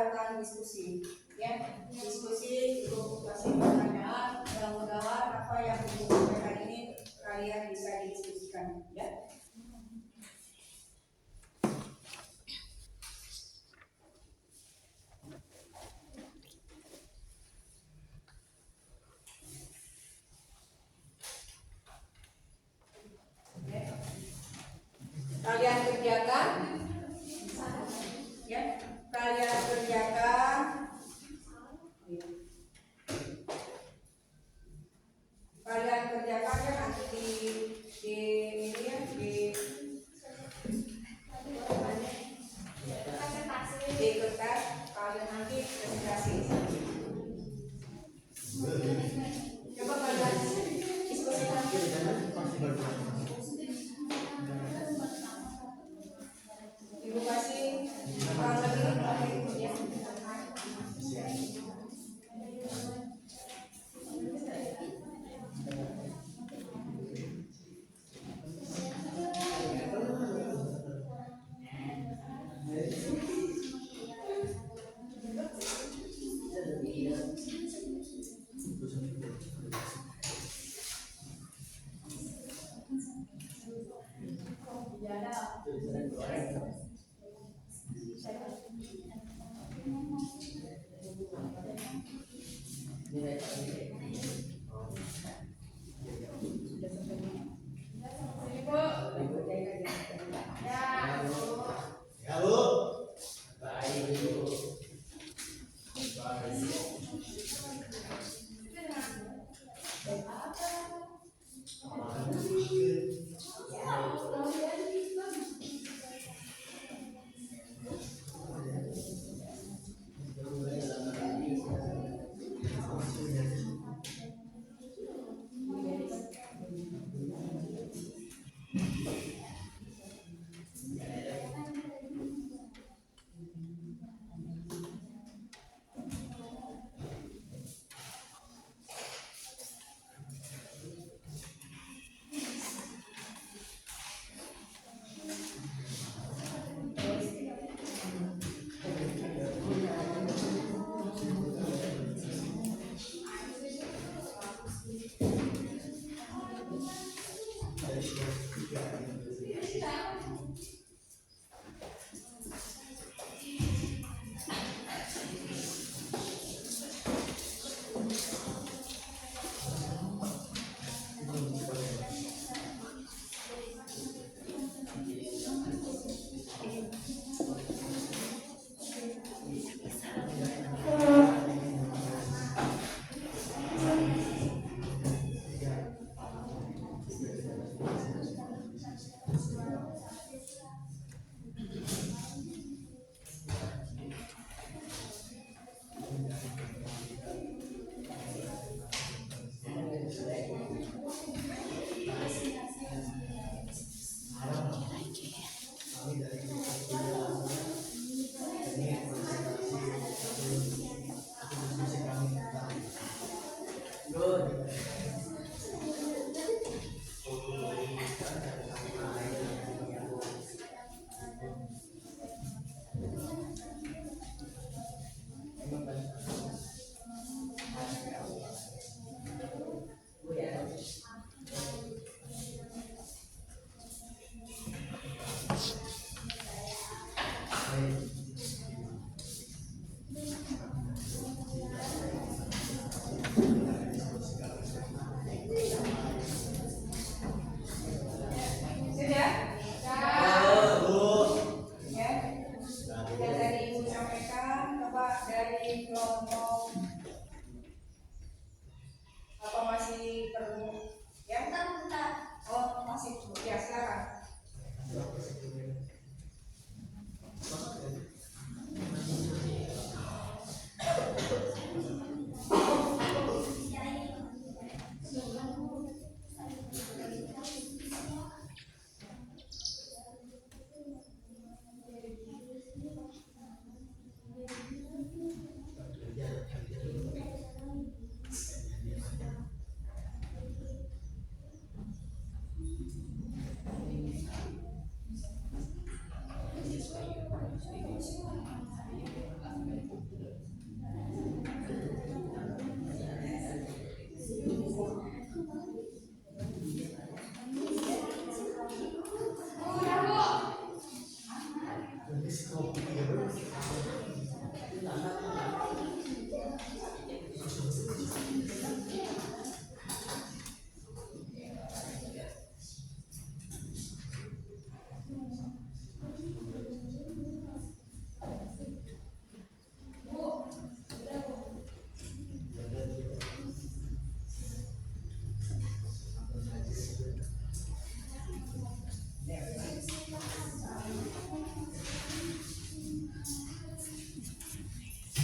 lakukan diskusi, ya. Diskusi untuk kasih pertanyaan. Mudah-mudahan apa yang Ibu sampaikan ini kalian bisa didiskusikan, ya. Kalian kerjakan, ya. Kalian kerjakan. Kalian kerjakan ya nanti di ini ya di kertas kalian nanti presentasi. Coba kalian diskusikan. Ibu kasih kurang lebih ya.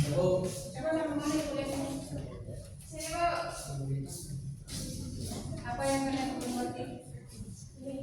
Cukup. Coba sama-sama boleh sini Bu. Apa yang kalian belum ngerti? Ini.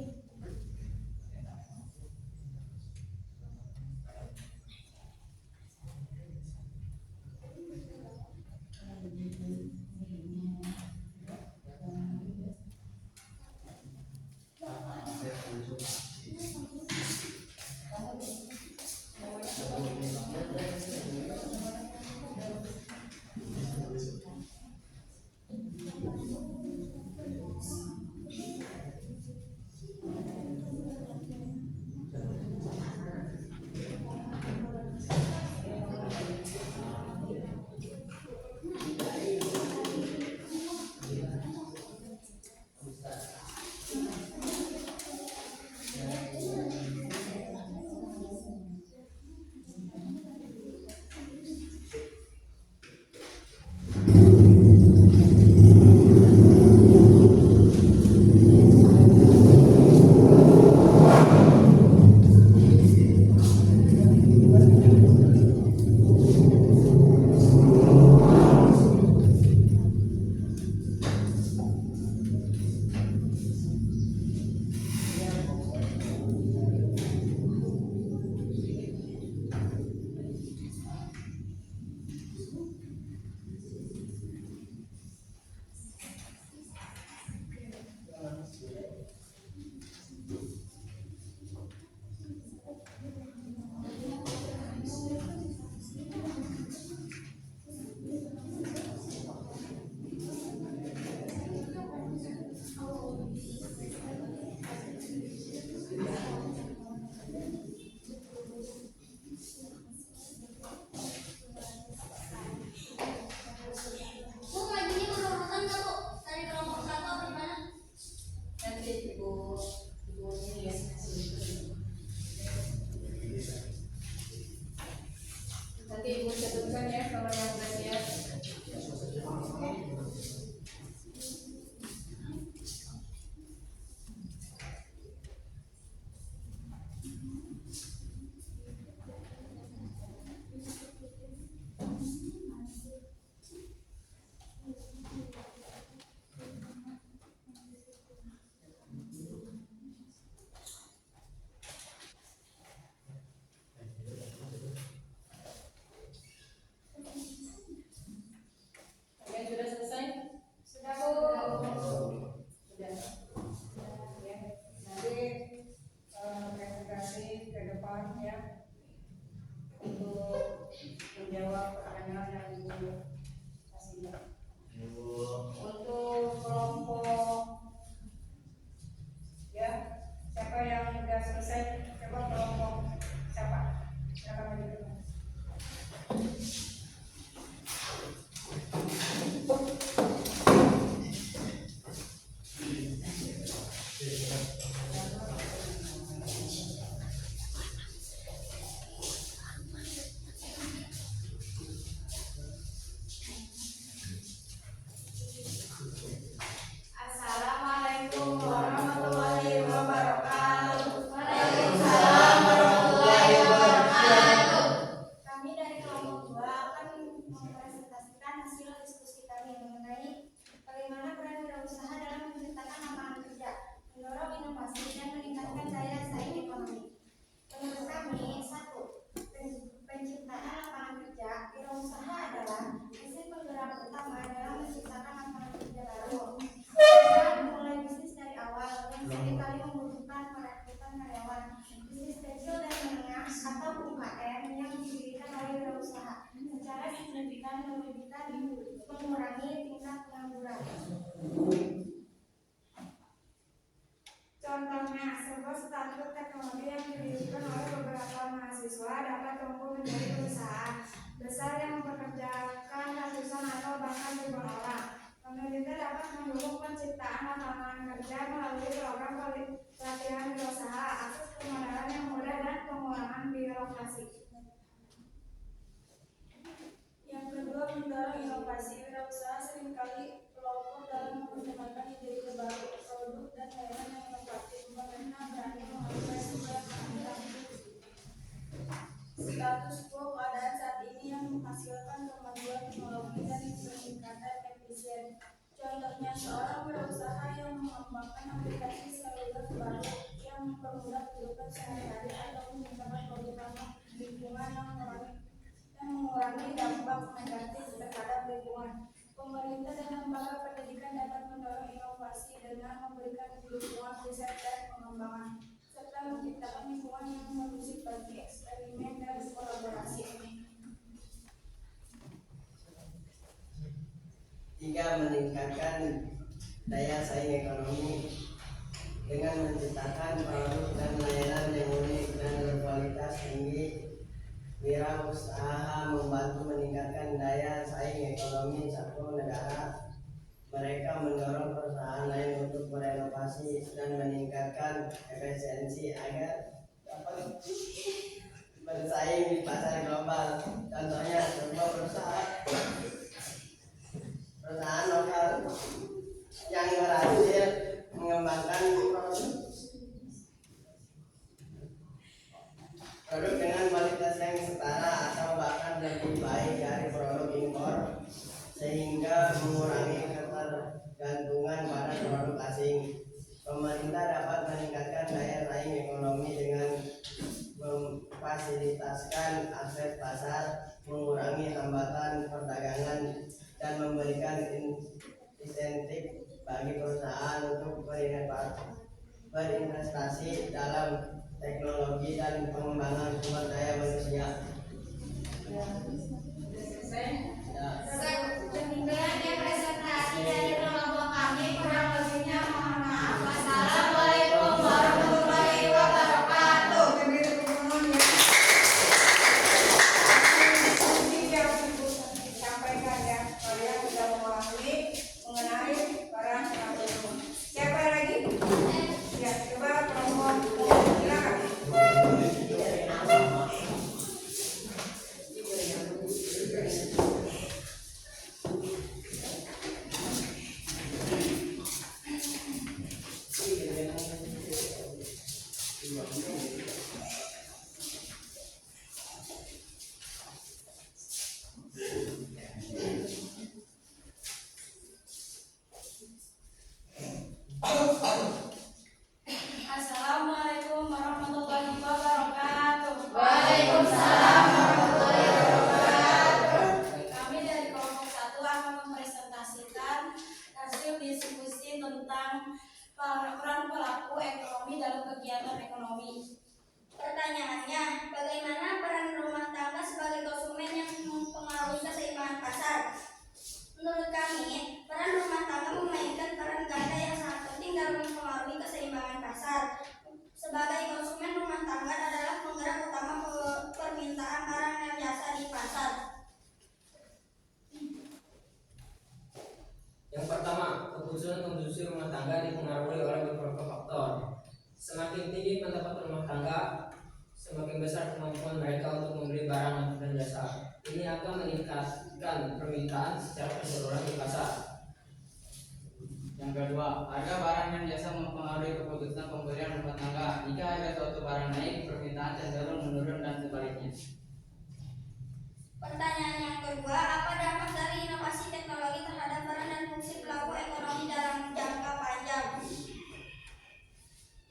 Bu, ngajinya berurutan nggak Bu? Dari kelompok 1 apa gimana? Nanti ibu ini ya. Nanti ibu catatkan ya kalau yang udah siap. Kalian sudah selesai? Sudah Bu. Sudah. Ya. Nanti presentasi ke depan ya untuk menjawab pertanyaan yang ibu kasih. Untuk kelompok ya, siapa yang sudah selesai? Coba kelompok siapa? Silakan maju ke depan. Assalamualaikum warahmatullahi wabarakatuh. Waalaikumsalam warahmatullahi wabarakatuh. Kami dari kelompok 2 akan mempresentasikan hasil diskusi kami mengenai bagaimana peran wirausaha dalam menciptakan lapangan kerja, mendorong inovasi dan meningkatkan daya saing ekonomi. Menurut kami, 1. Penciptaan lapangan kerja, wirausaha adalah mesin penggerak utama dalam menciptakan lapangan kerja baru. Kita mulai bisnis dari awal yang seringkali membutuhkan perekrutan karyawan. Bisnis kecil dan menengah atau UKM yang didirikan oleh wirausaha secara signifikan mengurangi tingkat pengangguran. Contohnya, sebuah startup teknologi yang didirikan oleh beberapa mahasiswa dapat tumbuh menjadi perusahaan besar yang mempekerjakan ratusan atau bahkan ribuan orang. Pemerintah dapat mendukung penciptaan lapangan kerja melalui program pelatihan wirausaha, akses permodalan yang mudah, dan pengurangan birokrasi. Yang kedua, mendorong inovasi. Wirausaha seringkali pelopor dalam memperkenalkan ide-ide baru, produk, dan layanan yang inovatif. Pemerintah berani mengajukan supaya status quo keadaan saat ini yang menghasilkan kemajuan teknologi dan peningkatan efisien. Contohnya, seorang berusaha yang mengembangkan aplikasi seluler baru yang mempermudah kehidupan sehari-hari atau meningkatkan kehidupan lingkungan yang mengurangi dampak negatif terhadap lingkungan. Pemerintah dan lembaga pendidikan dapat mendorong inovasi dengan memberikan dukungan riset dan pengembangan, serta menciptakan lingkungan yang kondusif bagi eksperimen dan kolaborasi. 3. Meningkatkan daya saing ekonomi dengan menciptakan produk dan layanan yang unik dan berkualitas tinggi. Wirausaha membantu meningkatkan daya saing ekonomi satu negara. Mereka mendorong perusahaan lain untuk berinovasi dan meningkatkan efisiensi agar dapat bersaing di pasar global. Contohnya, sebuah perusahaan lokal yang berhasil mengembangkan produk dengan kualitas yang setara atau bahkan lebih baik dari produk impor, sehingga mengurangi ketergantungan pada produk asing. Pemerintah dapat meningkatkan daya saing ekonomi dengan memfasilitasikan akses pasar, mengurangi hambatan perdagangan, dan memberikan insentif bagi perusahaan untuk berinvestasi dalam teknologi dan pengembangan sumber daya manusia. Demikian presentasi dari kelompok kami, kurang lebihnya mohon maaf. Wassalamualaikum warahmatullahi wabarakatuh. Sampaikan ya, kalian sudah memahami mengenai barang pengaruh. Siapa lagi? Ya, coba kelompok silakan. Assalamualaikum warahmatullahi wabarakatuh. Waalaikumsalam warahmatullahi wabarakatuh. Kami dari kelompok 1 akan mempresentasikan hasil diskusi tentang peran pelaku ekonomi dalam kegiatan ekonomi. Pertanyaannya, bagaimana peran rumah tangga sebagai konsumen yang mempengaruhi keseimbangan pasar? Menurut kami, peran rumah tangga memainkan peran ganda yang sangat penting dalam mempengaruhi keseimbangan pasar. Sebagai konsumen, rumah tangga adalah penggerak utama permintaan barang dan jasa di pasar. Yang pertama, keputusan konsumsi rumah tangga dipengaruhi oleh beberapa faktor. Semakin tinggi pendapatan rumah tangga, semakin besar kemampuan mereka untuk membeli barang dan jasa. Ini akan meningkatkan permintaan secara keseluruhan di pasar. Yang kedua, harga barang dan jasa mempengaruhi keputusan pembelian rumah tangga. Jika harga suatu barang naik, permintaan cenderung menurun dan sebaliknya. Pertanyaan yang kedua, apa dampak dari inovasi teknologi terhadap peran dan fungsi pelaku ekonomi dalam jangka panjang?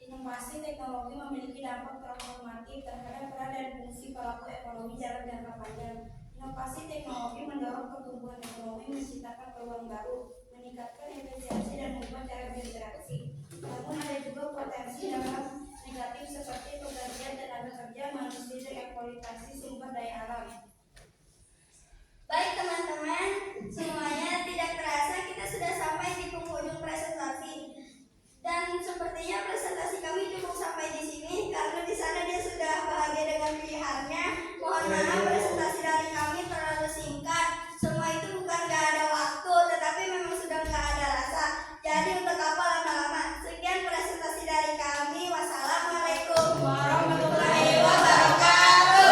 Inovasi teknologi memiliki dampak transformatif terhadap peran dan fungsi pelaku ekonomi dalam jangka panjang. Inovasi teknologi mendorong pertumbuhan ekonomi, menciptakan peluang baru, meningkatkan efisiensi dan mengubah cara berinteraksi. Namun ada juga potensi dampak negatif seperti penggantian tenaga kerja manusia dan eksploitasi sumber daya alam. Baik teman-teman, semuanya tidak terasa kita sudah sampai di penghujung presentasi. Dan sepertinya presentasi kami cukup sampai di sini karena di sana dia sudah bahagia dengan pilihannya. Mohon maaf presentasi dari kami terlalu singkat. Semua itu bukan gak ada waktu, tetapi memang sudah gak ada rasa. Jadi untuk apa lama-lama? Sekian presentasi dari kami. Wassalamualaikum warahmatullahi wabarakatuh.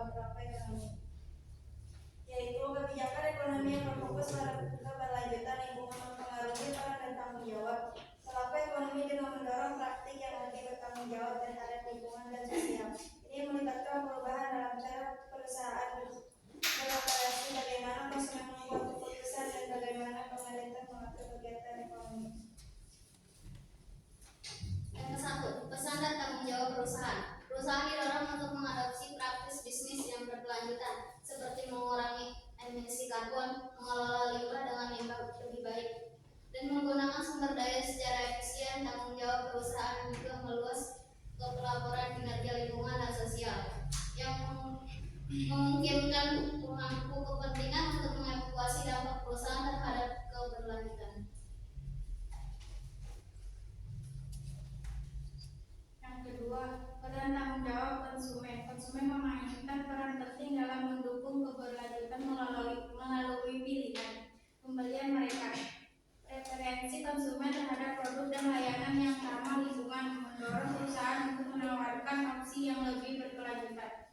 dalam pelaku ekonomi, yaitu kebijakan ekonomi yang berfokus pada keberlanjutan lingkungan mempengaruhi peran dan tanggung jawab pelaku ekonomi dengan mendorong praktik yang lebih bertanggung jawab terhadap lingkungan dan sosial. Ini melibatkan perubahan dalam cara perusahaan beroperasi, bagaimana konsumen membuat keputusan, dan bagaimana pemerintah mengatur kegiatan ekonomi. Yang ke-1, pesan dan tanggung jawab perusahaan. Perusahaan didorong untuk mengadopsi praktis bisnis yang berkelanjutan, seperti mengurangi emisi karbon, mengelola limbah dengan limbah lebih baik, dan menggunakan sumber daya secara efisien. Tanggung jawab perusahaan juga meluas ke pelaporan kinerja lingkungan dan sosial, yang memungkinkan pemangku kepentingan untuk mengevaluasi dampak perusahaan terhadap keberlanjutan. Yang kedua, peran tanggung jawab konsumen. Konsumen memainkan peran penting dalam mendukung keberlanjutan melalui pilihan pembelian mereka. Preferensi konsumen terhadap produk dan layanan yang ramah lingkungan mendorong perusahaan untuk menawarkan opsi yang lebih berkelanjutan.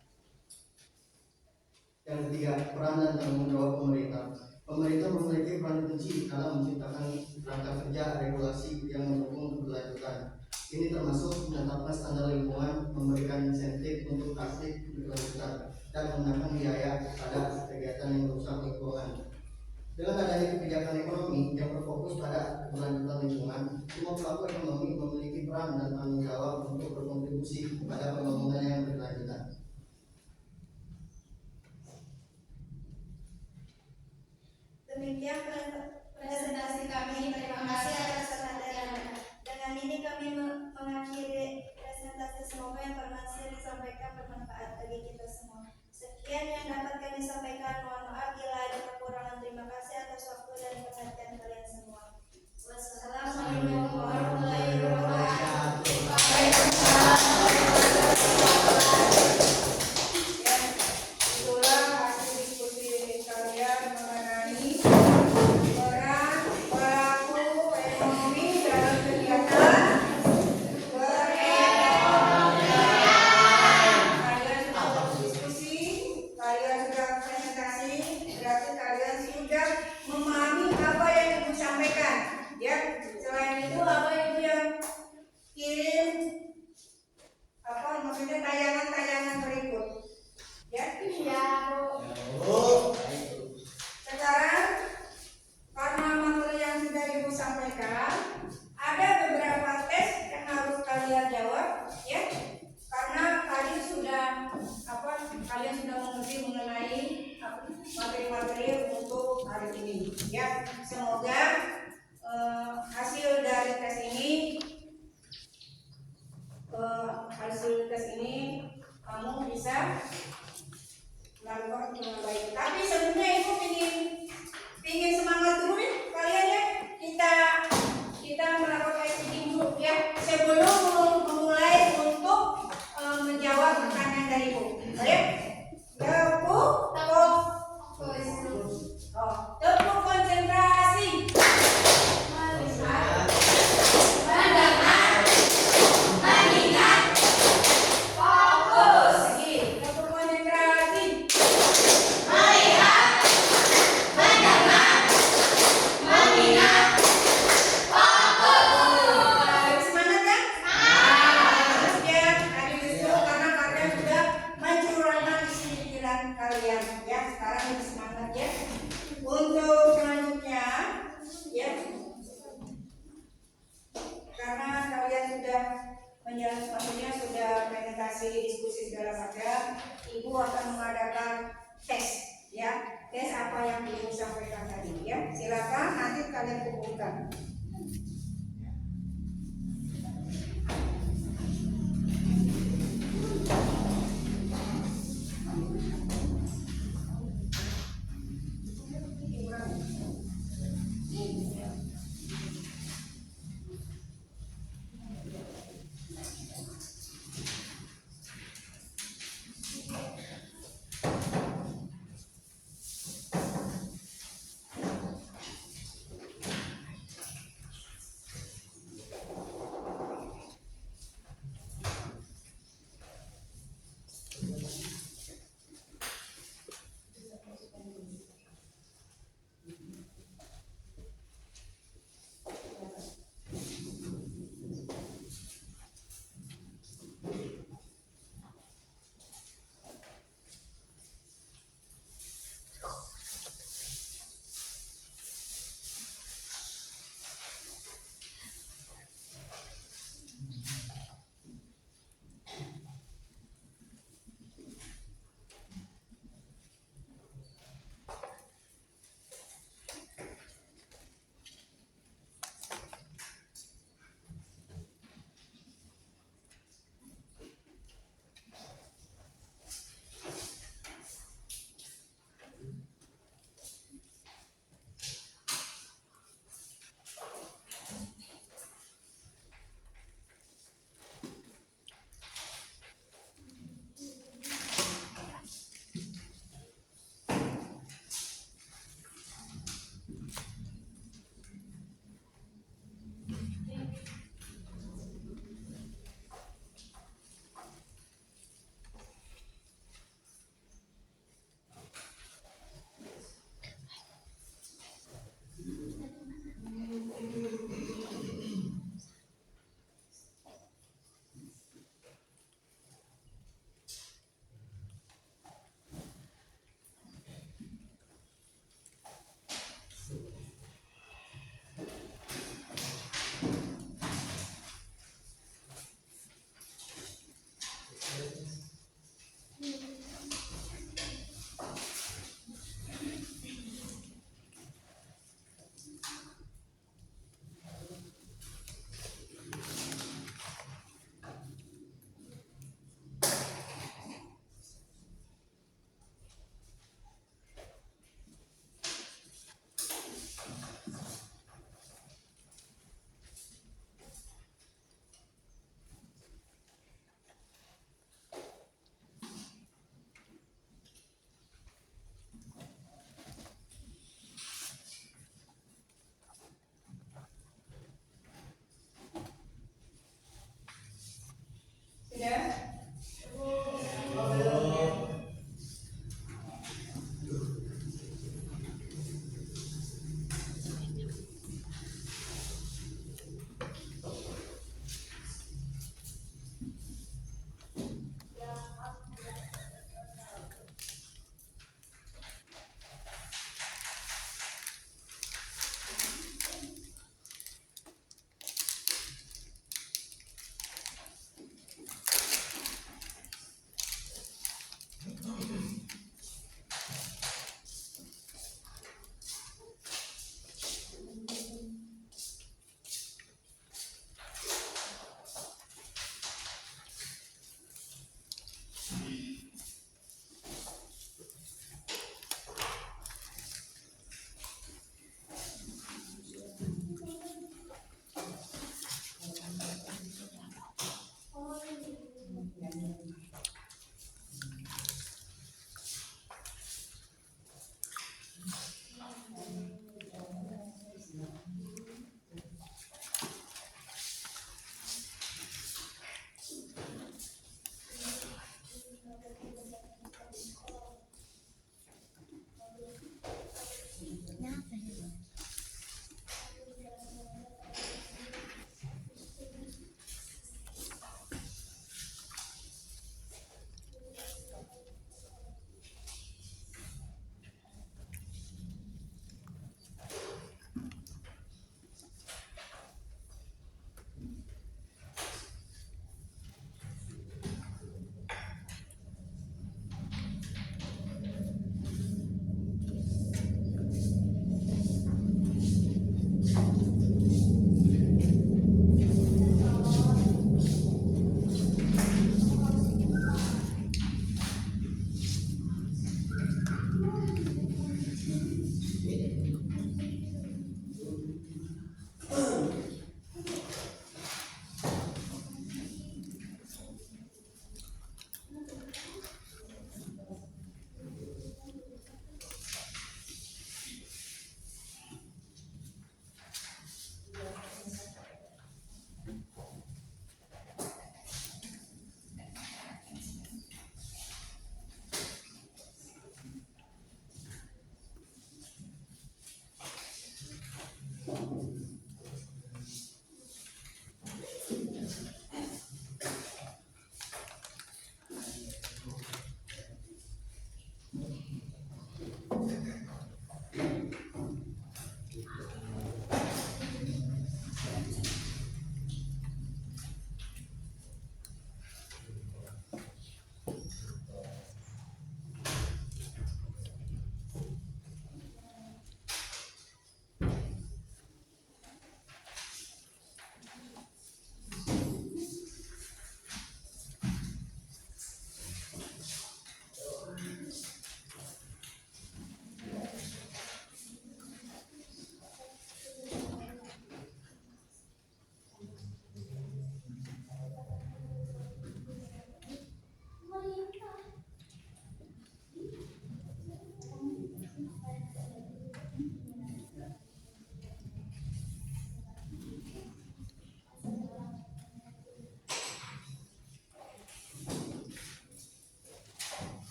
Yang ketiga, peran dan tanggung jawab pemerintah. Pemerintah memiliki peran kunci dalam menciptakan kerangka kerja regulasi yang mendukung keberlanjutan. Ini termasuk menetapkan standar lingkungan, memberikan insentif untuk praktik berkelanjutan, dan mengenakan biaya pada kegiatan yang merusak lingkungan. Dengan adanya kebijakan ekonomi yang berfokus pada keberlanjutan lingkungan, semua pelaku ekonomi memiliki peran dan tanggung jawab untuk berkontribusi pada pembangunan yang berkelanjutan. Demikian presentasi kami. Terima kasih atas perhatian. Dengan ini kami mengakhiri presentasi. Semoga informasi yang disampaikan bermanfaat bagi kita semua. Sekian yang dapat kami sampaikan. Mohon maaf bila ada kekurangan. Terima kasih atas waktu dan perhatian kalian semua. Wassalamualaikum warahmatullahi wabarakatuh. Itulah hasil diskusi kalian mengenai peran pelaku ekonomi dalam kegiatan perekonomian. Kalian sudah berdiskusi, kalian sudah presentasi, berarti kalian sudah memahami apa yang Ibu sampaikan. Ya, selain itu apa Ibu yang kirim maksudnya tayangan-tayangan berikut. Ya, sekarang karena materi yang sudah Ibu sampaikan, ada beberapa tes yang harus kalian jawab, ya. Karena kalian sudah mengerti mengenai materi-materi untuk hari ini, ya. Semoga hasil dari tes ini kamu bisa melakukan dengan baik. Tapi sebelumnya Ibu ingin semangat dulu nih kalian ya. Kita melakukan meeting dulu ya sebelum memulai untuk menjawab pertanyaan dari Ibu. Baik? Ya Bu, tepuk konsentrasi. Kalian ya sekarang lebih semangat ya. Untuk selanjutnya ya, karena kalian sudah maksudnya sudah presentasi, diskusi segala macam, Ibu akan mengadakan tes ya, tes apa yang Ibu sampaikan tadi ya. Silakan nanti kalian kumpulkan.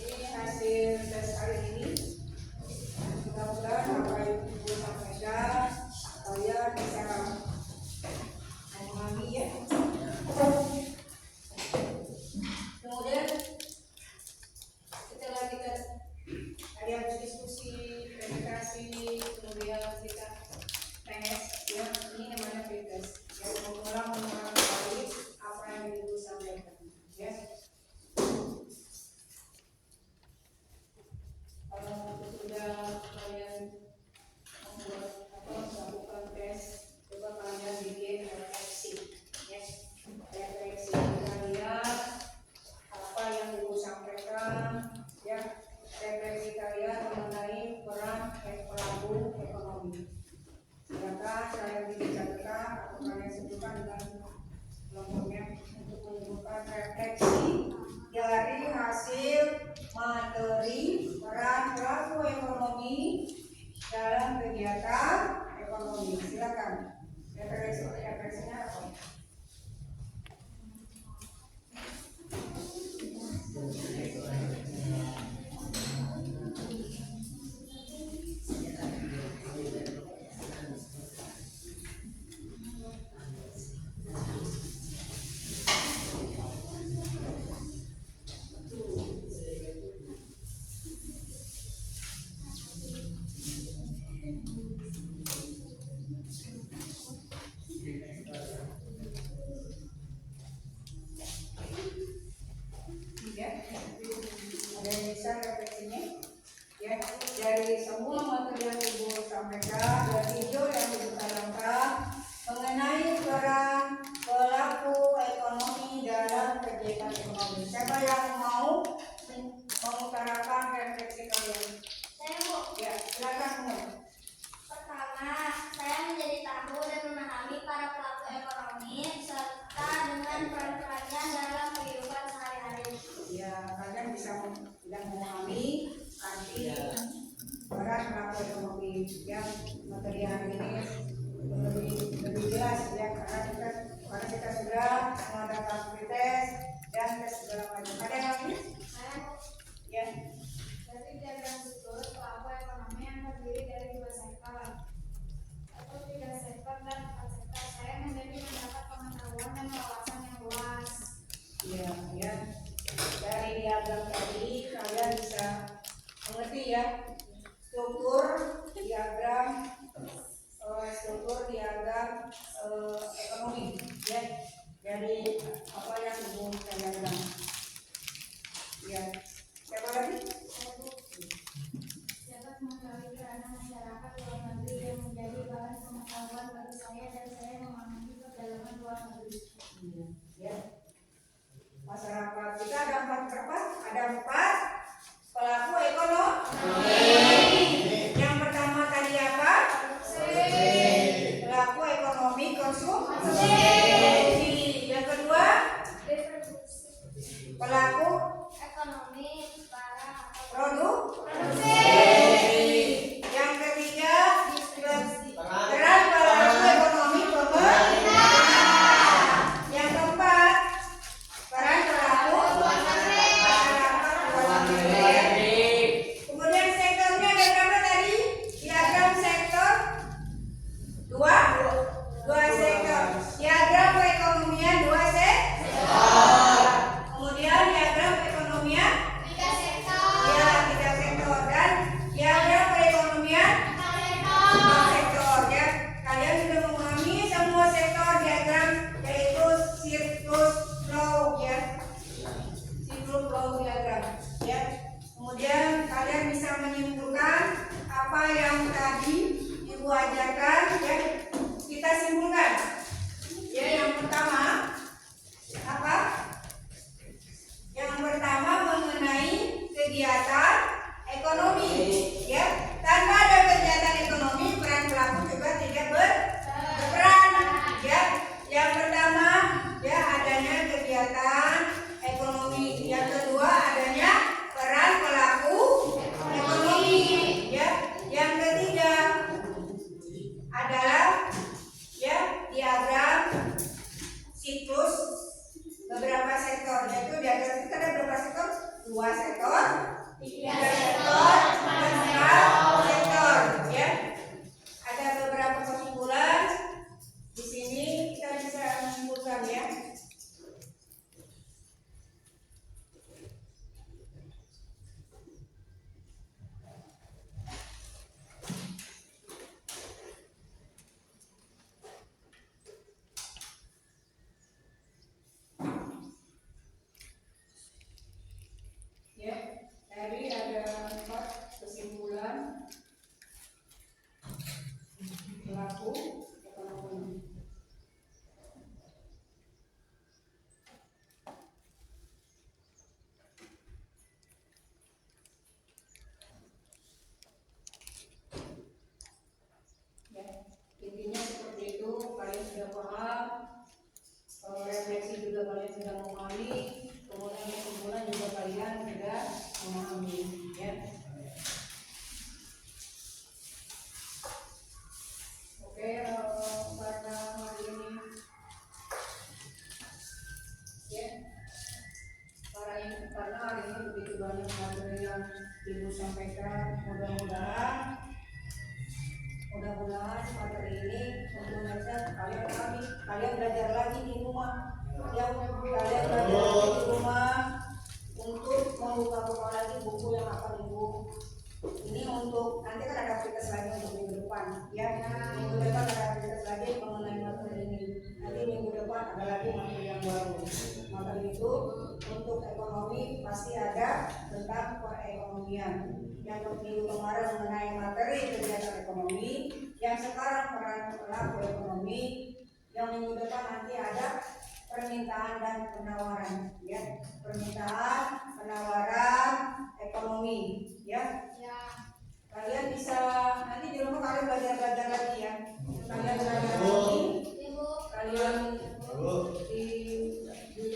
Ini hasil tes kali ini. Mudah-mudahan apa yang Ibu sampaikan kalian bisa memahami ya. Kemudian setelah kita ada diskusi, presentasi, kemudian kita tes ya, ini namanya pretest. Ya, mengulang kembali apa yang Ibu sampaikan ya. Kalau sudah kalian membuat melakukan tes, coba kalian bikin refleksi ya. Refleksi kalian apa yang Ibu sampaikan ya. Refleksi kalian mengenai peran pelaku ekonomi. Silakan saya dicatatkan atau kalian sebutkan dengan kelompoknya untuk menunjukkan refleksi dari hasil materi peran pelaku ekonomi dalam kegiatan ekonomi. Silakan. Refleksinya apa? Ya, ada yang bisa refleksinya ya, dari semua materi yang Ibu sampaikan dan video yang Ibu tayangkan mengenai peran pelaku ekonomi dalam kegiatan ekonomi. Siapa yang mau mengutarakan refleksi kalian? Saya Bu. Ya, silakan semua. Pertama, saya menjadi tahu dan memahami para pelaku ekonomi serta dengan peran-perannya dalam kehidupan sehari-hari. Ya, kalian bisa tidak memahami arti peran pelaku ekonomi yang materi hari ini lebih jelas ya, karena kita sudah mengadakan pretest dan tes segala macam. Ada yang lagi? Ya. Dari diagram berikut, pelaku ekonomi yang terdiri dari 2 sektor atau 3 sektor dan 4 sektor. Saya menjadi mendapat pengetahuan dan wawasan yang luas. Iya, ya. Dari diagram tadi kalian bisa mengerti ya struktur diagram ekonomi ya, dari apa yang Ibu tanyakan. Ya, siapa lagi? Dapat mengetahui peranan masyarakat luar negeri yang menjadi bahan pengetahuan bagi saya dan saya memahami kedalaman luar negeri. Ya. Masyarakat kita ada 4 pelaku ekonomi. Yang pertama tadi apa? Pelaku ekonomi konsumsi. Yang kedua pelaku Ekonomi barang atau produksi. Yang ketiga peran pelaku ekonomi pemerintah. Yang keempat peran pelaku masyarakat luar negeri. Kemudian sektornya ada berapa tadi? Diagram sektor dua sektor. Diagram perekonomian 2 sektor. Kemudian diagram perekonomian 3 sektor. ya 3 sektor dan diagram perekonomian 4 sektor ya. Kalian sudah memahami semua sektor diagram, yaitu siklus flow ya. Siklus flow diagram ya. Kemudian kalian bisa menyimpulkan apa yang tadi Ibu ajarkan ya. Kita simpulkan. Ya, yang pertama apa? Yang pertama mengenai kegiatan ekonomi ya. Tanpa ada kegiatan ekonomi, peran pelaku juga tidak berperan ya. Yang pertama ya, adanya kegiatan ekonomi. Yang kedua adanya peran pelaku ekonomi ya. Yang ketiga adalah ya diagram siklus beberapa sektor, yaitu diagram kita ada berapa sektor? 2 sektor 3 sektor dan 4 sektor ya. Ada beberapa kesimpulan di sini kita bisa menyimpulkan ya. Ya, tadi ada 4 kesimpulan pelaku ekonomi. Ya, intinya seperti itu, kalian sudah paham. Kalau refleksi juga kalian sudah memahami, kemudian kesimpulan juga kalian sudah memahami ya. Oke, karena hari ini ya, karena hari ini begitu banyak materi yang ibu sampaikan, mudah-mudahan materi ini sebenarnya kalian pahami, kalian belajar lagi di rumah ya, kalian belajar lagi di rumah untuk membuka lagi buku yang akan ibu ini untuk nanti kan ada aktivitas lagi untuk minggu depan ya. Minggu depan ada aktivitas lagi mengenai materi ini, nanti minggu depan ada lagi materi yang baru. Materi itu untuk ekonomi pasti ada tentang perekonomian. Yang minggu kemarin mengenai materi kegiatan ekonomi, yang sekarang peran pelaku ekonomi, yang minggu depan nanti ada permintaan dan penawaran ya, permintaan penawaran ekonomi ya. Kalian bisa nanti di rumah kalian belajar lagi ya, kalian belajar lagi, kalian di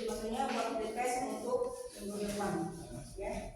maksudnya buat tes untuk minggu depan ya.